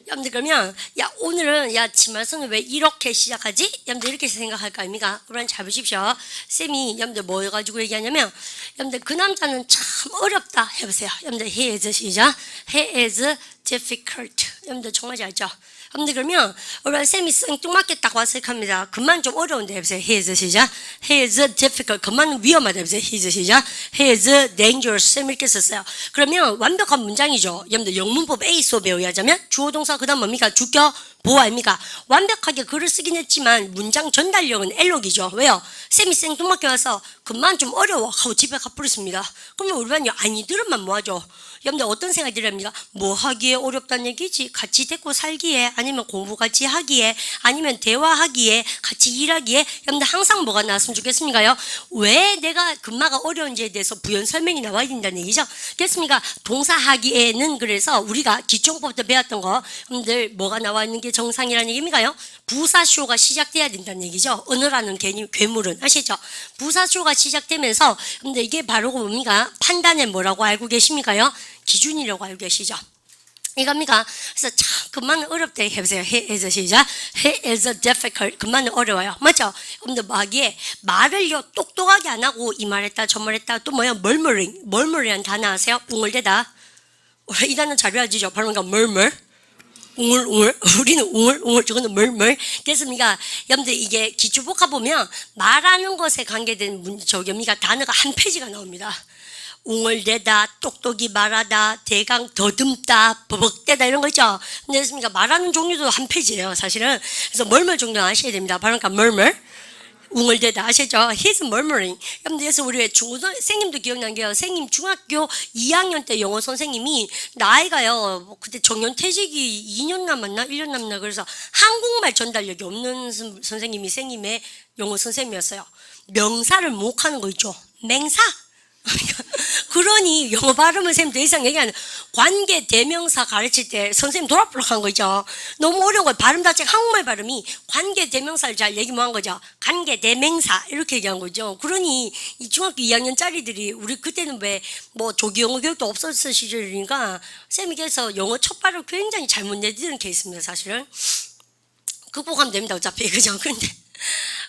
여러분들 그러면 야 오늘은 야 지말서는 왜 이렇게 시작하지? 여러분들 이렇게 생각할 거 아닙니까? 우리는 잘 보십시오. 쌤이 여러분들 뭐 가지고 얘기하냐면 여러분들 그 남자는 참 어렵다 해보세요. 여러분들 he is 시작. he is difficult. 여러분들 정말 잘 알죠? 여러분들 그러면 우리 쌤이 생뚱맞게 딱 와서 합니다. 그만 좀 어려운데 해보세요. He is 시작. He is difficult. 그만 위험하다 해보세요. He is 시작. He is dangerous. 쌤 이렇게 썼어요. 그러면 완벽한 문장이죠. 여러분들 영문법 A 수업 배우야 하자면 주어 동사 그 다음 뭡니까? 주격 보호 아닙니까? 완벽하게 글을 쓰긴 했지만 문장 전달력은 엘록이죠. 왜요? 쌤이 생뚱맞게 와서 그만 좀 어려워 하고 집에 가버렸습니다. 그러면 우리 반이 아니들은만 뭐하죠? 여러분들 어떤 생각이 들합니까? 뭐 하기에 어렵다는 얘기지? 같이 데리고 살기에 아니면 공부 같이 하기에 아니면 대화하기에 같이 일하기에 여러분들 항상 뭐가 나왔으면 좋겠습니까요? 왜 내가 금마가 어려운지에 대해서 부연 설명이 나와야 된다는 얘기죠. 됐습니까? 동사하기에는 그래서 우리가 기초법부터 배웠던 거 여러분들 뭐가 나와 있는 게 정상이라는 얘기입니까요? 부사쇼가 시작돼야 된다는 얘기죠. 언어라는 괴물은 아시죠? 부사쇼가 시작되면서 근데 이게 바로 뭡니까? 판단에 뭐라고 알고 계십니까요? 기준이라고 알고 계시죠? 이겁니까? 그래서 참 그만 어렵대 해보세요. He is 시작. He is difficult. 그만 어려워요. 맞죠? 근데 뭐 하기에 말을요 똑똑하게 안 하고 이 말했다 저 말했다 또 뭐야 murmuring 단어 아세요? 웅얼대다. 이 단어 잘 배워지죠? 바로 그러니까 murmur 웅얼 우리는 웅얼 저거는 murmur 됐습니까? 여러분들 이게 기초복합 보면 말하는 것에 관계된 저기입니까? 단어가 한 페이지가 나옵니다. 웅얼대다, 똑똑히 말하다, 대강 더듬다, 버벅대다 이런 거 있죠. 근데 됐습니까? 말하는 종류도 한 페이지예요, 사실은. 그래서 murmur 종류 아셔야 됩니다. 바로 그러니까 murmur, 웅얼대다 아시죠? He's murmuring. 그래서 우리 중고 선생님도 기억나는 게요. 선생님 중학교 2학년 때 영어 선생님이 나이가요. 그때 정년퇴직이 2년 남았나 1년 남나 그래서 한국말 전달력이 없는 선생님이 선생님의 영어 선생님이었어요. 명사를 못하는 거 있죠. 맹사. 그러니 영어 발음은 선생님 더 이상 얘기 안 해요. 관계 대명사 가르칠 때 선생님 돌아보락한 거 있죠. 너무 어려운 거예요. 발음 자체가 한국말 발음이 관계 대명사를 잘 얘기 못한 거죠. 관계 대명사 이렇게 얘기한 거죠. 그러니 이 중학교 2학년짜리들이 우리 그때는 왜 뭐 조기 영어 교육도 없었을 시절이니까 선생님께서 영어 첫 발을 굉장히 잘못 내드리는 케이스입니다. 사실은 극복하면 됩니다. 어차피 그죠. 그런데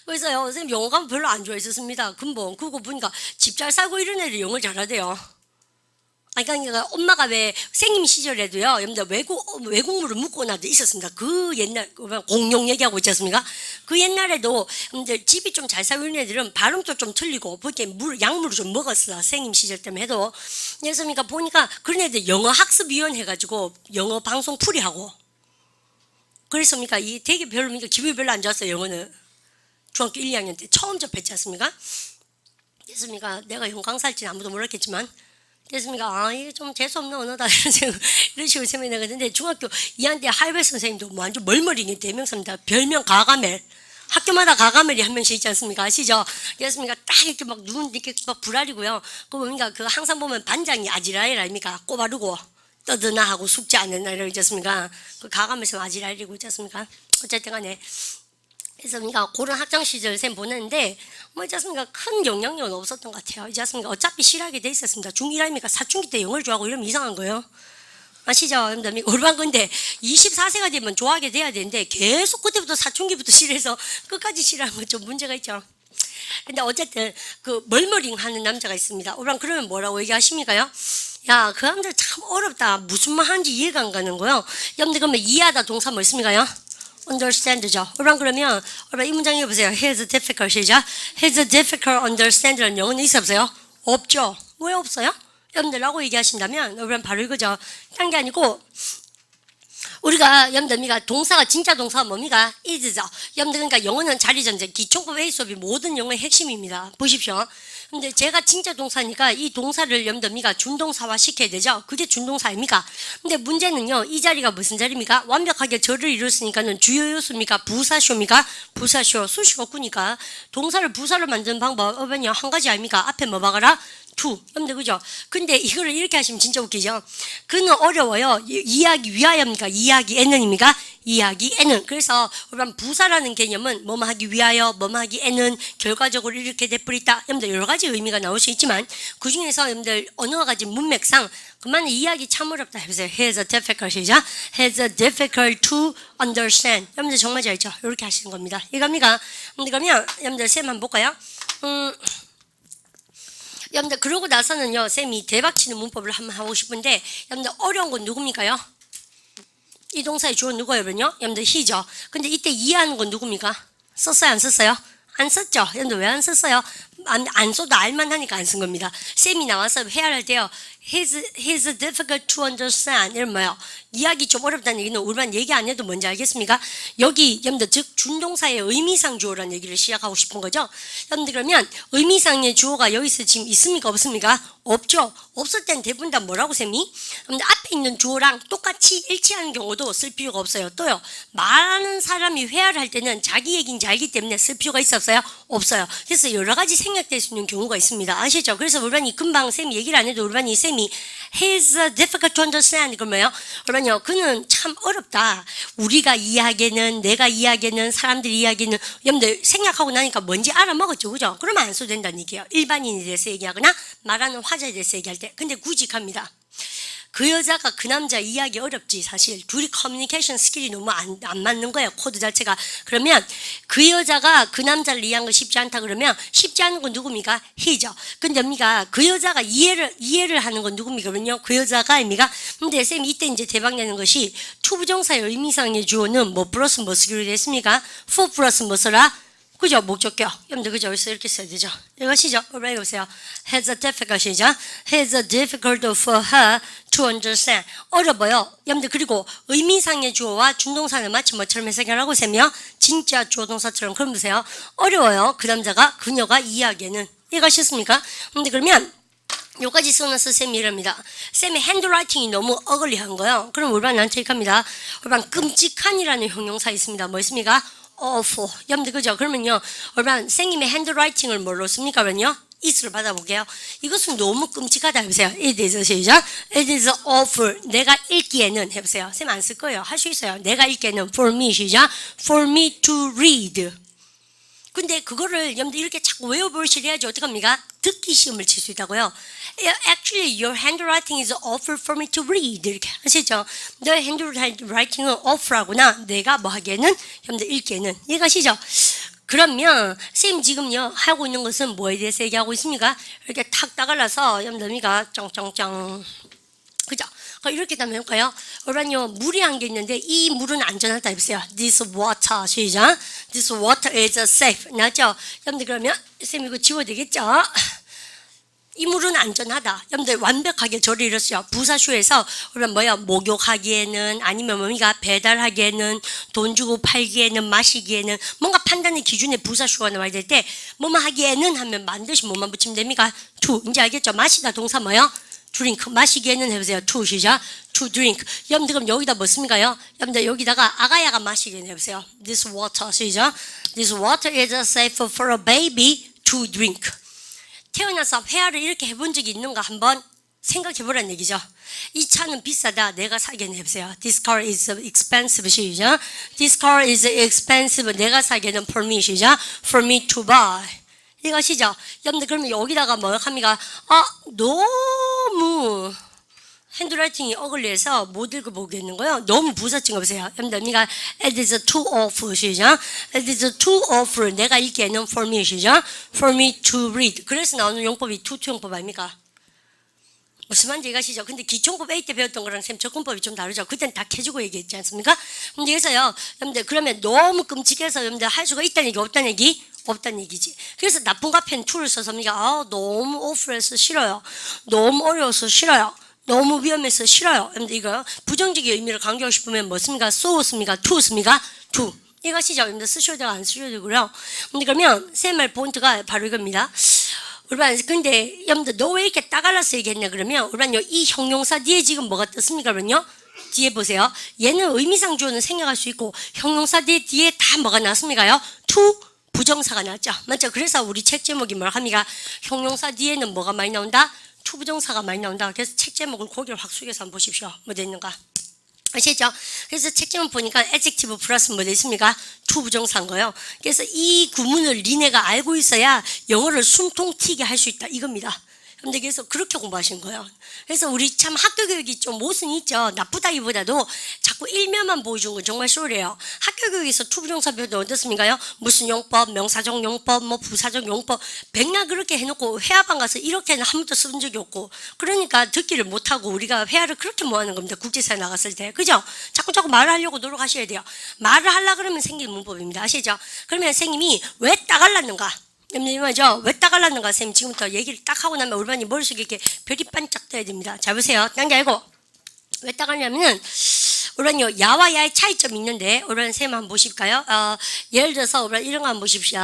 그래서요, 선생님 영어가 별로 안 좋아했었습니다. 근본 그거 보니까 집 잘 살고 이런 애들이 영어를 잘하대요. 그러니까 엄마가 왜 생임 시절에도요, 여러분들 외국물을 묻고 나도 있었습니다. 그 옛날 공룡 얘기하고 있지 않습니까? 그 옛날에도 여러분들 집이 좀 잘 살고 있는 애들은 발음도 좀 틀리고 그렇게 약물을 좀 먹었어. 생임 시절 때문에 해도. 그래서 보니까 그런 애들 영어 학습위원 해가지고 영어 방송 풀이하고. 그래서 이 되게 별로 기분이 별로 안 좋았어요. 영어는 중학교 1, 2학년 때 처음 접했지 않습니까? 그래서 내가 영어 강사할지는 아무도 몰랐겠지만. 그래서 이게 좀 재수없는 언어다 이런 식으로 생각이 나거든요. 중학교 2학년 때 할배 선생님도 완전 멀머리인 대명사입니다. 별명 가가멜. 학교마다 가가멜이 한 명씩 있지 않습니까? 아시죠? 그래서 딱 이렇게 눈 이렇게 불알이고요. 그 항상 보면 반장이 아지라엘 아닙니까? 꼬바르고 떠드나 하고 숙제 안 했나 이러지 않습니까? 그 가가멜에서 아지라엘이고 있지 않습니까? 어쨌든 간에. 그래서 그런 학창 시절 쌤 보냈는데 있지 않습니까? 큰 영향력은 없었던 것 같아요. 있지 않습니까? 어차피 싫어하게 돼 있었습니다. 중1 아닙니까? 사춘기 때 영어를 좋아하고 이러면 이상한 거예요. 아시죠? 올반 근데 24세가 되면 좋아하게 돼야 되는데 계속 그때부터 사춘기부터 싫어해서 끝까지 싫어하는 건 좀 문제가 있죠. 근데 어쨌든 그 멀머링 하는 남자가 있습니다. 올반 그러면 뭐라고 얘기하십니까요? 야, 그 남자 참 어렵다. 무슨 말 하는지 이해가 안 가는 거예요. 여러분들 그러면 이해하다 동사 뭐 있습니까요? understand죠. 그러면 이 문장 읽어보세요. He's difficult 시작. He's difficult understand라는 영어는 있어 없어요? 없죠. 왜 없어요? 여러분들라고 얘기하신다면 여러분 바로 이거죠. 딴 게 아니고 우리가 여러분들 동사가 진짜 동사가 뭡니까? is죠. 여러분들 그러니까 영어는 자리전제 기초급 회의 수업이 모든 영어의 핵심입니다. 보십시오. 근데 제가 진짜 동사니까 이 동사를 여러분들 준동사화 시켜야 되죠. 그게 준동사입니까? 근데 문제는요. 이 자리가 무슨 자리입니까? 완벽하게 절을 이뤘으니까는 주요 요소입니까? 부사쇼입니까? 부사쇼. 수식 없구니까 동사를 부사로 만드는 방법은 한 가지 아닙니까? 앞에 뭐 박아라? to. 여러분들 그죠? 근데 이거를 이렇게 하시면 진짜 웃기죠? 그는 어려워요. 이해하기 위하여입니까? 이해하기에는입니까? 이해하기에는. 그래서 우리가 부사라는 개념은 뭐뭐 하기 위하여, 뭐뭐 하기에는 결과적으로 이렇게 되뿌리다. 여러분들 여러 가지 의미가 나올 수 있지만 그 중에서 여러분들 언어가 가진 문맥상 그만 이해하기 참 어렵다 해보세요. He is difficult 시작. He is difficult to understand. 여러분들 정말 잘 있죠? 이렇게 하시는 겁니다. 이겁니까? 그러면 여러분들 쌤 한번 볼까요? 여러분들 그러고 나서는요 쌤이 대박치는 문법을 한번 하고 싶은데 여러분들 어려운 건 누굽니까요? 이 동사의 주어 누구예요? 여러분들 he죠. 근데 이때 이해하는 건 누굽니까? 썼어요 안 썼어요? 안 썼죠. 여러분들 왜 안 썼어요? 안 써도 알만 하니까 안 쓴 겁니다. 쌤이 나와서 회화할 때요 He's difficult to understand 이런 뭐예요? 이해하기 좀 어렵다는 얘기는 우리만 얘기 안 해도 뭔지 알겠습니까? 여기 여러분들 즉 준동사의 의미상 주어라는 얘기를 시작하고 싶은 거죠. 여러분들 그러면 의미상의 주어가 여기서 지금 있습니까 없습니까? 없죠. 없을 땐 대부분 다 뭐라고 쌤이? 여러분들 앞에 있는 주어랑 똑같이 일치하는 경우도 쓸 필요가 없어요. 또요 말하는 사람이 회화를 할 때는 자기 얘기인지 알기 때문에 쓸 필요가 있었어요? 없어요. 그래서 여러 가지 생략될 수 있는 경우가 있습니다. 아시죠? 그래서 우리반이 금방 쌤이 얘기를 안 해도 우리반이 쌤이 He's difficult to understand 그러면요. 그러면요 그는 참 어렵다. 우리가 이해하기에는 내가 이해하기에는 사람들이 이해하기에는 여러분들 생략하고 나니까 뭔지 알아먹었죠. 그죠? 그러면 안 써도 된다는 얘기예요. 일반인에 대해서 얘기하거나 말하는 화자에 대해서 얘기할 때. 근데 구직합니다. 그 여자가 그 남자 이해하기 어렵지 사실. 둘이 커뮤니케이션 스킬이 너무 안 맞는 거예요. 코드 자체가. 그러면 그 여자가 그 남자를 이해한 거 쉽지 않다 그러면 쉽지 않은 건 누굽니까? he죠. 근데 그 여자가 이해를 하는 건 누굽니까? 그러면요. 그 여자가입니까? 근데 쌤이 이때 이제 대박내는 것이 투부정사의 의미상의 주어는 뭐 플러스 뭐 쓰기로 됐습니까? for 플러스 뭐 써라? 그죠? 목적격. 여러분들 그죠? 그래서 이렇게 써야 되죠. 이것이죠. 올라해 보세요. Has a difficult 시죠. Has a difficult for her to understand. 어려워요. 여러분들 그리고 의미상의 주어와 준동사를 마치 뭐처럼 해석하라고 세며 진짜 주어 동사처럼 그럼 보세요. 어려워요. 그 남자가 그녀가 이해하기에는. 이해가셨습니까? 근데 그러면 여기까지 써놔서 쌤이 이럽니다. 쌤의 핸드라이팅이 너무 어글리한 거예요. 그럼 올반 나한테 이렇게 합니다. 올반 끔찍한이라는 형용사 있습니다. 뭐 있습니까? awful. 여러분들 그죠? 그러면요 얼마나 선생님의 핸드라이팅을 뭘로 씁니까? 그러면요 is를 받아볼게요. 이것은 너무 끔찍하다 해보세요. It is 시작. It is awful. 내가 읽기에는 해보세요. 쌤 안 쓸 거예요. 할 수 있어요. 내가 읽기에는 for me 시작. For me to read. 근데 그거를 여러분들 이렇게 자꾸 외워보시려야지 어떡합니까? 듣기 시험을 칠 수 있다고요. Actually, your handwriting is awful for me to read. 이렇게 하시죠. 너의 handwriting은 awful하구나. 내가 뭐 하기에는, 여러분들 읽기에는. 이해가시죠? 그러면 쌤 지금요 하고 있는 것은 뭐에 대해서 얘기하고 있습니까? 이렇게 탁 따갈라서 염더미가 짱짱짱 그죠? 이렇게 하면 할까요? 그러면요 물이 한 개 있는데 이 물은 안전하다 해보세요. This water 시작. This water is safe. 맞죠? 여러분들 그러면 쌤 이거 지워야 되겠죠? 이 물은 안전하다. 여러분들 완벽하게 저를 이뤘어요. 부사쇼에서 우리가 목욕하기에는 아니면 뭡니까 배달하기에는 돈 주고 팔기에는 마시기에는 뭔가 판단의 기준에 부사쇼가 나와야 될 때 뭐만 하기에는 하면 반드시 뭐만 붙이면 됩니까? to. 이제 알겠죠? 마시다 동사 뭐요? drink. 마시기에는 해보세요. to 시작. to drink. 여러분들 그럼 여기다 뭐 씁니까요? 여러분들 여기다가 아가야가 마시기에는 해보세요. This water 시작. This water is safe for a baby to drink. 태어나서 회화를 이렇게 해본 적이 있는가 한번 생각해보라는 얘기죠. 이 차는 비싸다. 내가 사기에는 해보세요. This car is expensive 시작. This car is expensive. 내가 사기에는 for me 시작. For me to buy. 이것이죠. 여러분들 그러면 여기다가 뭐 합니까? 너무 핸드라이팅이 어글리해서 못 읽어보겠는 거예요. 너무 부사증 없어요. 여러분들 우리가 it is too awful 시작. It is too awful. 내가 읽기에는 for me 시작. For me to read. 그래서 나오는 용법이 to 용법 아닙니까? 무슨 말인지 이해가시죠? 근데 기초공법 A 때 배웠던 거랑 쌤 접근법이 좀 다르죠. 그때는 다 캐주고 얘기했지 않습니까? 근데 그래서요, 여러분들 그러면 너무 끔찍해서 여러분들 할 수가 있다는 얘기 없다는 얘기? 없다는 얘기지. 그래서 나쁜 카페는 to를 써서 너무 awful해서 싫어요. 너무 어려워서 싫어요. 너무 위험해서 싫어요. 여러분들 이거 부정적인 의미를 강조하고 싶으면 뭐 씁니까? so 씁니까? to 씁니까? to. 이것이죠. 여러분들 쓰셔도 되고 안 쓰셔도 되고요. 근데 그러면 쌤의 본트가 바로 이겁니다. 우리반 근데 여러분들 너 왜 이렇게 따갈라서 얘기했냐 그러면 우리반요 이 형용사 뒤에 지금 뭐가 떴습니까 그러면요? 뒤에 보세요. 얘는 의미상 주어는 생략할 수 있고 형용사 뒤에 다 뭐가 나왔습니까요? to 부정사가 나왔죠. 맞죠? 그래서 우리 책 제목이 뭐라 합니까? 형용사 뒤에는 뭐가 많이 나온다? to 부정사가 많이 나온다. 그래서 책 제목을 고개를 확 숙여서 한번 보십시오. 뭐 돼 있는가? 아시죠? 그래서 책 제목 보니까 adjective 플러스 뭐 돼 있습니까? to 부정사인 거예요. 그래서 이 구문을 니네가 알고 있어야 영어를 숨통 튀게 할 수 있다. 이겁니다. 근데 그래서 그렇게 공부하신 거예요. 그래서 우리 참 학교 교육이 좀 모순이 있죠. 나쁘다기보다도 자꾸 일면만 보여준 건 정말 쏠해요. 학교 교육에서 투부정사 배울 때 어떻습니까요? 무슨 용법, 명사적 용법, 뭐 부사적 용법 백날 그렇게 해놓고 회화방 가서 이렇게는 한 번도 쓴 적이 없고 그러니까 듣기를 못하고 우리가 회화를 그렇게 못하는 겁니다. 국제사회 나갔을 때. 그죠? 자꾸 말을 하려고 노력하셔야 돼요. 말을 하려고 그러면 생기는 문법입니다. 아시죠? 그러면 선생님이 왜 따갈랐는가? 맞죠? 왜 따갈랐는가? 선생님 지금부터 얘기를 딱 하고 나면 우리 반이 머릿속에 이렇게 별이 반짝 떠야 됩니다. 잘 보세요. 딴 게 아니고 왜 따갈냐면은 우리 반요 야와 야의 차이점이 있는데 우리 반 선생님 한번 보실까요? 예를 들어서 우리 반 이런 거 한번 보십시오.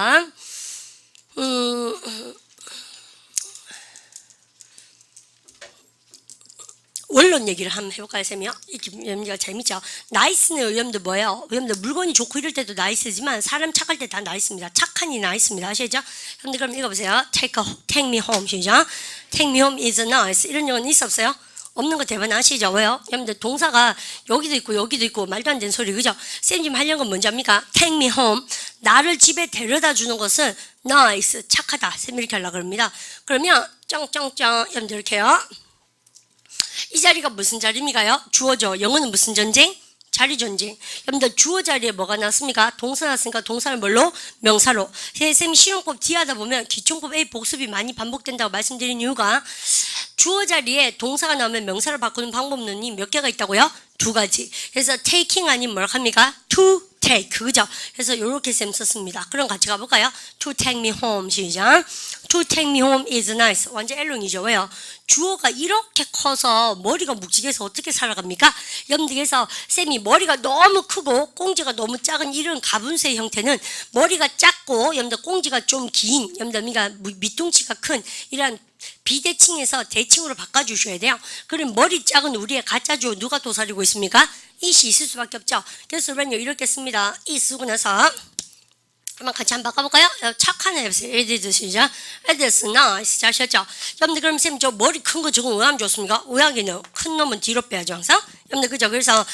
원론 얘기를 한번 해볼까요, 쌤이요? 이게 재밌죠? 나이스는 여러분들 뭐예요? 여러분들 물건이 좋고 이럴 때도 나이스지만 사람 착할 때 다 나이스입니다. 착하니 나이스입니다. 아시죠? 여러분들 그럼 읽어보세요. Take me home 시작. Take me home is nice. 이런 영어는 있어 없어요? 없는 거 대부분 아시죠? 왜요? 여러분들 동사가 여기도 있고 여기도 있고 말도 안 되는 소리 그죠? 쌤 지금 하려는 건 뭔지 압니까? Take me home. 나를 집에 데려다 주는 것은 nice. 착하다. 쌤 이렇게 하려고 합니다. 그러면 짱짱짱 여러분들 이렇게요. 이 자리가 무슨 자리입니까요? 주어죠. 영어는 무슨 전쟁? 자리 전쟁. 여러분들 주어 자리에 뭐가 나왔습니까? 동사 나왔으니까 동사를 뭘로? 명사로. 쌤이 실용법 뒤에 하다 보면 기초법 A 복습이 많이 반복된다고 말씀드린 이유가 주어 자리에 동사가 나오면 명사를 바꾸는 방법론이 몇 개가 있다고요? 두 가지. 그래서 taking 아니면 뭘 합니까? to take. 그죠? 그래서 이렇게 쌤 썼습니다. 그럼 같이 가볼까요? To take me home. 시작. To take me home is nice. 완전 엘롱이죠. 왜요? 주어가 이렇게 커서 머리가 묵직해서 어떻게 살아갑니까? 여러분들 그래서 쌤이 머리가 너무 크고 꽁지가 너무 작은 이런 가분수의 형태는 머리가 작고 여러분들 꽁지가 좀 긴 여러분들 밑둥치가 큰 이런 비대칭에서 대칭으로 바꿔주셔야 돼요. 그럼 머리 작은 우리의 가짜 주어 누가 도사리고 있습니까? it이 있을 수밖에 없죠. 그래서 우리는 이렇게 씁니다. it 쓰고 나서 한번 같이 한번 바꿔볼까요? 착한 해보세요. it is 시작. it is nice. 잘 하셨죠? 여러분들 그럼 쌤 저 머리 큰 거 저거 왜 하면 좋습니까? 왜 하기는 큰 놈은 뒤로 빼야죠 항상. 여러분들 그죠? 그래서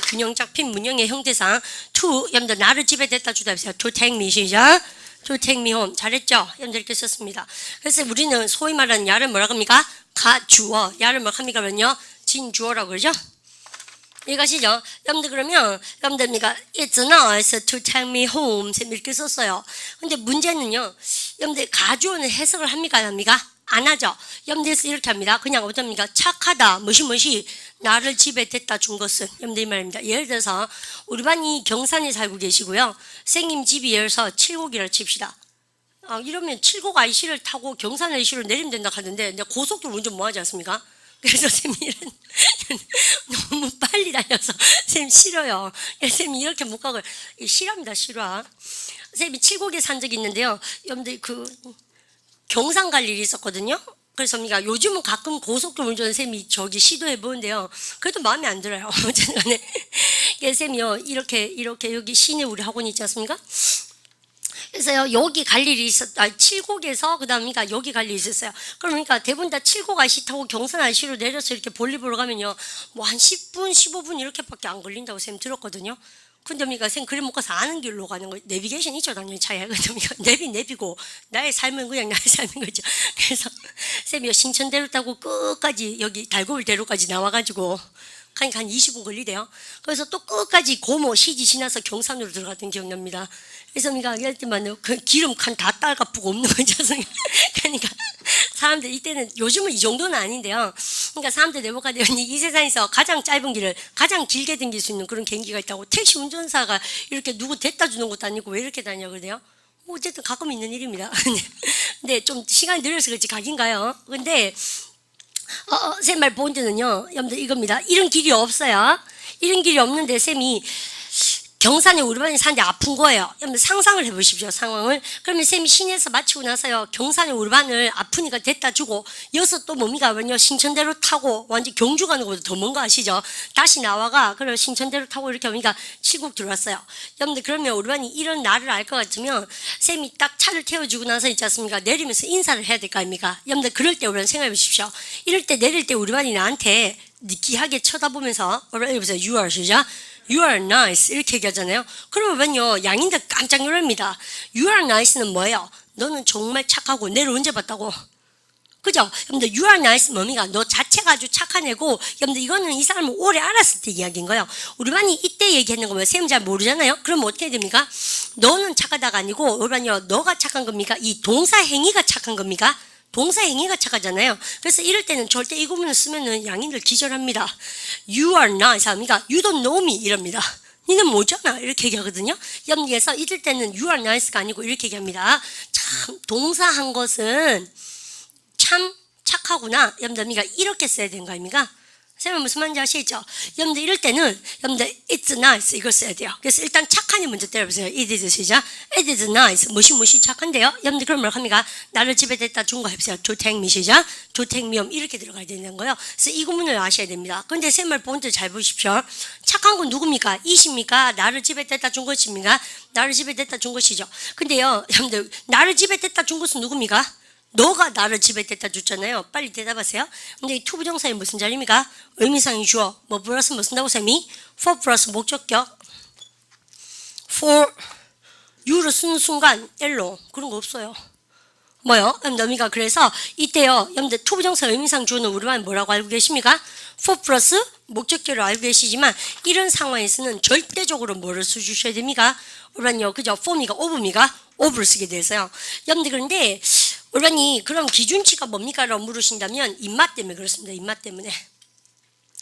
균형 잡힌 문형의 형태상 to 여러분들 나를 집에 데려다 주다 해보세요. to take me 시작. to take me home. 잘했죠? 여러분들 이렇게 썼습니다. 그래서 우리는 소위 말하는 야를 뭐라고 합니까? 가주어. 야를 뭐라고 합니까? 그러면요 진주어라고 그러죠? 이해가시죠? 여러분들 그러면 여러분들니까 It's nice to take me home 이렇게 썼어요. 근데 문제는요, 여러분들 가주어는 해석을 합니까 안 합니까? 안 하죠. 여러분들에서 이렇게 합니다. 그냥 어떻습니까? 착하다 뭐시 나를 집에 데려다 준 것은, 여러분들 이 말입니다. 예를 들어서 우리 반이 경산에 살고 계시고요, 선생님 집이 예를 들어서 칠곡이라 칩시다. 이러면 칠곡 IC를 타고 경산 IC로 내리면 된다 하는데, 근데 고속도로 운전 뭐 하지 않습니까? 그래서 선생님이 너무 빨리 달려서 선생님 싫어요. 선생님이 이렇게 못 가고, 싫어합니다. 싫어. 선생님이 칠곡에 산 적이 있는데요, 여러분들 경산 갈 일이 있었거든요. 그래서 우리가 요즘은 가끔 고속도로 운전 선생님이 저기 시도해 보는데요, 그래도 마음에 안 들어요. 어쨌든 간에 선생님이요, 이렇게 여기 시내 우리 학원 있지 않습니까? 그래서요, 여기 갈 일이 칠곡에서 그다음이니까 여기 갈 일이 있었어요. 그러니까 대부분 다 칠곡 IC 타고 경산 IC로 내려서 이렇게 볼일 보러 가면요, 뭐 한 10분, 15분 이렇게밖에 안 걸린다고 선생님 들었거든요. 근데 우리가 선생님 그래 못 가서 아는 길로 가는 거, 내비게이션 있죠 당연히 차에. 근데 우리가 내비고 나의 삶은 그냥 나의 삶인 거죠. 그래서 선생님이 신천대로 타고 끝까지 여기 달고을대로까지 나와가지고 가니까 한 20분 걸리대요. 그래서 또 끝까지 고모 시지 지나서 경산으로 들어갔던 기억납니다. 그래서 우리가 이럴 때만 그 기름 칸 다 딸가쁘고 없는 거죠. 그러니까 사람들 이때는, 요즘은 이 정도는 아닌데요, 그러니까 사람들 내보가되니 이 세상에서 가장 짧은 길을 가장 길게 댕길 수 있는 그런 경기가 있다고. 택시 운전사가 이렇게 누구 데려다 주는 것도 아니고 왜 이렇게 다녀 그래요? 어쨌든 가끔 있는 일입니다. 근데 좀 시간이 느려서 그렇지 가긴 가요. 근데 쌤 말 본드는요, 여러분들 이겁니다. 이런 길이 없어요. 이런 길이 없는데 쌤이 경산에 우리 반이 사는데 아픈 거예요. 여러분 상상을 해보십시오. 상황을. 그러면 쌤이 시내에서 마치고 나서요, 경산에 우리 반을 아프니까 데려다 주고, 여기서 또 뭡니까? 신천대로 타고 완전 경주 가는 것보다 더 먼 거 아시죠? 다시 나와가 그리고 신천대로 타고 이렇게 오니까 칠곡 들어왔어요. 여러분들 그러면 우리 반이 이런 나를 알 것 같으면 쌤이 딱 차를 태워주고 나서 있지 않습니까? 내리면서 인사를 해야 될 거 아닙니까? 여러분들 그럴 때 우리는 생각해 보십시오. 이럴 때 내릴 때 우리 반이 나한테 느끼하게 쳐다보면서 여보세요, you are 시작. You are nice 이렇게 얘기하잖아요. 그러면요, 양인들 깜짝 놀랍니다. You are nice는 뭐예요? 너는 정말 착하고. 내를 언제 봤다고? 그죠? 여러분들 you are nice 뭡니까? 너 자체가 아주 착한 애고, 여러분들 이거는 이 사람을 오래 알았을 때 이야기인 거예요. 우리 반이 이때 얘기하는 거면 쌤 잘 모르잖아요. 그럼 어떻게 됩니까? 너는 착하다가 아니고 우리 반이요, 너가 착한 겁니까? 이 동사 행위가 착한 겁니까? 동사 행위가 착하잖아요. 그래서 이럴 때는 절대 이 구문을 쓰면은 양인들 기절합니다. You are nice 합니까? You don't know me 이럽니다. 니는 뭐잖아 이렇게 얘기하거든요. 여기에서 이럴 때는 you are nice가 아니고 이렇게 얘기합니다. 참 동사 한 것은 참 착하구나. 여러분들 이렇게 써야 되는 거 아닙니까? 쌤은 무슨 말인지 아시죠? 여러분들 이럴 때는 여러분들 it's nice 이걸 써야 돼요. 그래서 일단 착한이 먼저 때려보세요. it is 시작. it is nice 무시 착한데요. 여러분들 그럼 뭘 합니까? 나를 집에 데려다 준 거 해보세요. to take me 시작. to take me home 이렇게 들어가야 되는 거예요. 그래서 이 구문을 아셔야 됩니다. 근데 쌤 말 본드 잘 보십시오. 착한 건 누굽니까? 이십니까? 나를 집에 데려다 준 것입니까? 나를 집에 데려다 준 것이죠. 근데요, 여러분들 나를 집에 데려다 준 것은 누굽니까? 너가 나를 집에 데려다 줬잖아요. 빨리 대답하세요. 근데 이 투부정사의 무슨 자리입니까? 의미상이 주어. 뭐 플러스 뭐 쓴다고 쌤이? for 플러스 목적격. for you를 쓰는 순간 L로 그런 거 없어요. 뭐요? 여러분들 그래서 이때요, 여러분들 투부정사 의미상 주어는 우리만 뭐라고 알고 계십니까? for 플러스 목적격을 알고 계시지만 이런 상황에서는 절대적으로 뭐를 써주셔야 됩니까? 우리만요, 그죠? form이가 of입니까? of를 쓰게 돼서요. 여러분들 그런데 우리반이 그럼 기준치가 뭡니까? 라고 물으신다면 입맛 때문에 그렇습니다. 입맛 때문에.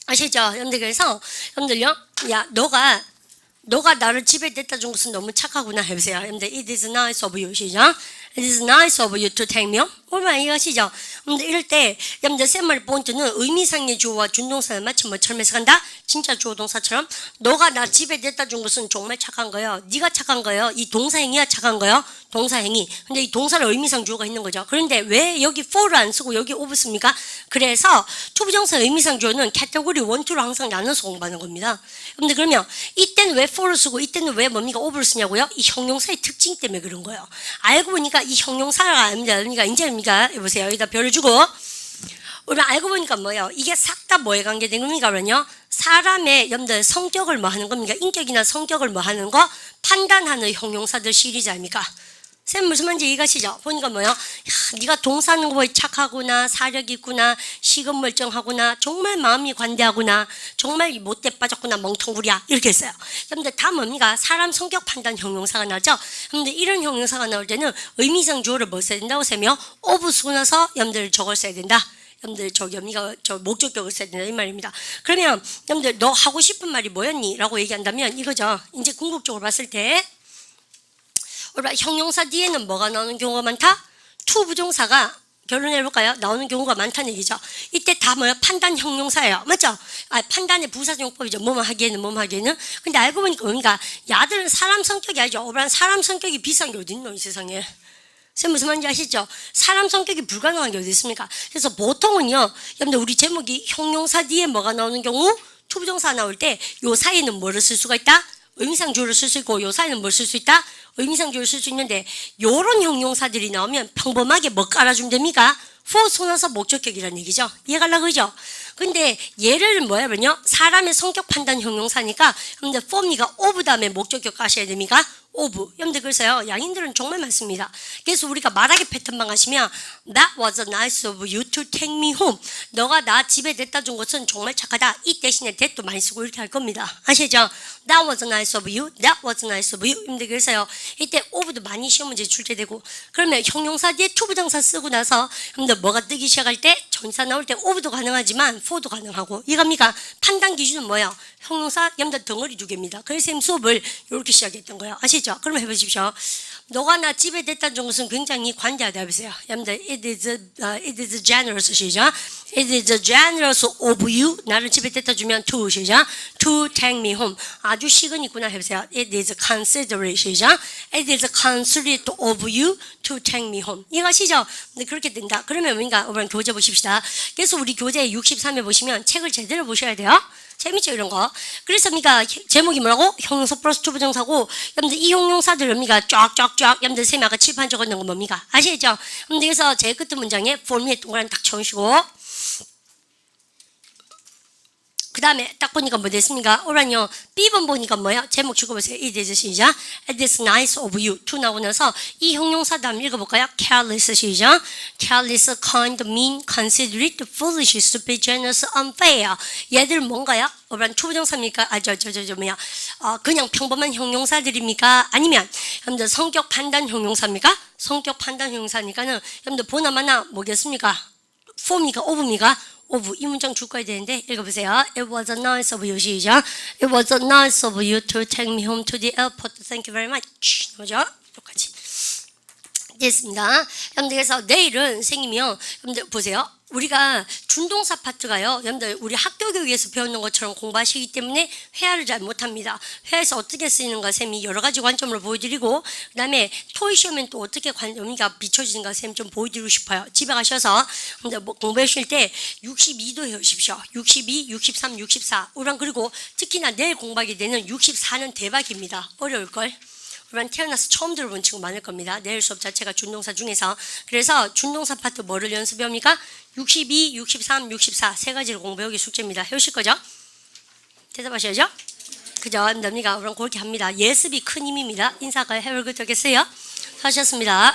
아시죠? 여러분들 그래서 여러분들요, 야 너가 나를 집에 데려다 준 것은 너무 착하구나 해보세요. 여러분들 it is nice of you 시작. It is nice of you to take me home. 얼마나 이해하시죠? 근데 이럴 때 여러분들 쌤말 본트는 의미상의 주어와 준동사를 마치 뭐처럼 해석한다? 진짜 주어 동사처럼. 너가 나 집에 데려다 준 것은 정말 착한 거예요. 네가 착한 거예요. 이 동사행위가 착한 거예요. 동사행위. 근데 이 동사를 의미상 주어가 있는 거죠. 그런데 왜 여기 for를 안 쓰고 여기 of 씁니까? 그래서 투부정사 의미상 주어는 카테고리 1, 2로 항상 나눠서 공부하는 겁니다. 근데 그러면 이때는 왜 for를 쓰고 이때는 왜 뭡니까? of를 쓰냐고요? 이 형용사의 특징 때문에 그런 거예요. 알고 보니까 이 형용사가 아닙니다. 그러니까 이제입니까? 여보세요. 여기다 별을 주고. 우리 알고 보니까 뭐예요? 이게 싹 다 뭐에 관계된 겁니까? 그러면요, 사람의 여러분들 성격을 뭐 하는 겁니까? 인격이나 성격을 뭐 하는 거? 판단하는 형용사들 시리즈 아닙니까? 쌤 무슨 말인지 이해가시죠? 보니까 뭐요? 야, 네가 동사는 거 보니 착하구나, 사력 있구나, 시금 멀쩡하구나, 정말 마음이 관대하구나, 정말 못돼 빠졌구나, 멍텅구리야 이렇게 했어요. 그런데 다 뭡니까? 사람 성격 판단 형용사가 나죠. 그런데 이런 형용사가 나올 때는 의미상 주어를 뭐 써야 된다고 쌤이요? 오브 쓰고 나서 여러분들 저걸 써야 된다. 여러분들 저기 언니가 저 목적격을 써야 된다 이 말입니다. 그러면 여러분들 너 하고 싶은 말이 뭐였니? 라고 얘기한다면 이거죠. 이제 궁극적으로 봤을 때 형용사 뒤에는 뭐가 나오는 경우가 많다? to 부정사가 결론해볼까요? 나오는 경우가 많다는 얘기죠. 이때 다 뭐야? 판단 형용사예요. 맞죠? 판단의 부사용법이죠. 뭐뭐 하기에는 뭐뭐 하기에는. 근데 알고 보니까 뭡니까? 야들은 사람 성격이 아니죠. 사람 성격이 비싼 게 어딨노 이 세상에. 쌤 무슨 말인지 아시죠? 사람 성격이 불가능한 게 어디 있습니까? 그래서 보통은요, 여러분들 우리 제목이 형용사 뒤에 뭐가 나오는 경우? to 부정사 나올 때 요 사이에는 뭐를 쓸 수가 있다? 의미상 주어를 쓸 수 있고 요 사이에는 뭘 쓸 수 있다? 의미상 주어를 쓸 수 있는데 요런 형용사들이 나오면 평범하게 뭐 깔아주면 됩니까? for 손어서 목적격이라는 얘기죠. 이해가려고 그죠? 근데 얘를 뭐야 그러면요? 사람의 성격 판단 형용사니까 여러분들 form이가 of 다음에 목적격 가셔야 됩니까? of. 여러분들 그래서요 양인들은 정말 많습니다. 그래서 우리가 말하기 패턴만 하시면 That was nice of you to take me home. 너가 나 집에 데려다 준 것은 정말 착하다. 이 대신에 that도 많이 쓰고 이렇게 할 겁니다. 아시죠? That was nice of you. That was nice of you. 여러분들 그래서요 이때 of도 많이 시험 문제 출제되고 그러면 형용사 뒤에 to 부정사 쓰고 나서 여러분들 뭐가 뜨기 시작할 때 전사 나올 때 of도 가능하지만 for도 가능하고 이겁니까? 판단 기준은 뭐예요? 형용사 여러분들 덩어리 두 개입니다. 그래서 쌤 수업을 이렇게 시작했던 거예요. 아시죠? 그럼 해보십시오. 너가 나 집에 데려다 준 것은 굉장히 관대하다 해보세요. 여러분들 it is generous 시작. It is generous of you. 나를 집에 데려다 주면 to 시작. To take me home. 아주 식은 있구나 해보세요. It is considerate 시작. It is considerate of you to take me home. 이해가시죠? 네, 그렇게 된다. 그러면 뭔가 이번 교재 보십시다. 그래서 우리 교재 63에 보시면 책을 제대로 보셔야 돼요. 재밌죠 이런 거. 그래서 우리가 제목이 뭐라고? 형용사 플러스 to 부정사고 여러분들 이 형용사들 우리가 쫙쫙쫙 여러분들 쌤이 아까 칠판 적어놓은 거 뭡니까? 아시죠? 여러분들 그래서 제일 끝 문장에 form에 동그라미 딱 채우시고 그 다음에 딱 보니까 뭐 됐습니까? 오란요. B번 보니까 뭐야? 제목 적어보세요. It is 시작. It is nice of you. to 나오고 나서 이 형용사 다음 읽어볼까요? Careless 시작. Careless, kind, mean, considerate, foolish, stupid, generous, unfair. 얘들 뭔가요? 오란 초부정사입니까? 뭐야? 그냥 평범한 형용사들입니까? 아니면 여러분들 성격 판단 형용사입니까? 성격 판단 형용사니까는 여러분들 보나마나 뭐겠습니까? form이가 of입니까? of 이 문장 줄 거야 되는데 읽어보세요. It was nice of you 시작. It was nice of you to take me home to the airport. Thank you very much. 뭐죠? 똑같이 됐습니다. 여러분들 그래서 내일은 선생님이요. 여러분들 보세요. 우리가 준동사 파트가요. 여러분들 우리 학교 교육에서 배우는 것처럼 공부하시기 때문에 회화를 잘 못합니다. 회화에서 어떻게 쓰이는가 쌤이 여러 가지 관점으로 보여드리고 그 다음에 토익 시험엔 또 어떻게 관점이 비춰지는가 쌤 좀 보여드리고 싶어요. 집에 가셔서 뭐 공부하실 때 62도 해오십시오. 62, 63, 64 우랑 그리고 특히나 내일 공부하게 되는 64는 대박입니다. 어려울걸. 그러면 태어나서 처음 들어본 친구 많을 겁니다. 내일 수업 자체가 준동사 중에서. 그래서 준동사 파트 뭐를 연습해옵니까? 62, 63, 64 세 가지를 공부해오기 숙제입니다. 해오실 거죠? 대답하셔야죠? 그죠? 안됩니까? 그럼 그렇게 합니다. 예습이 큰 힘입니다. 인사가 해볼 것 되겠어요? 하셨습니다.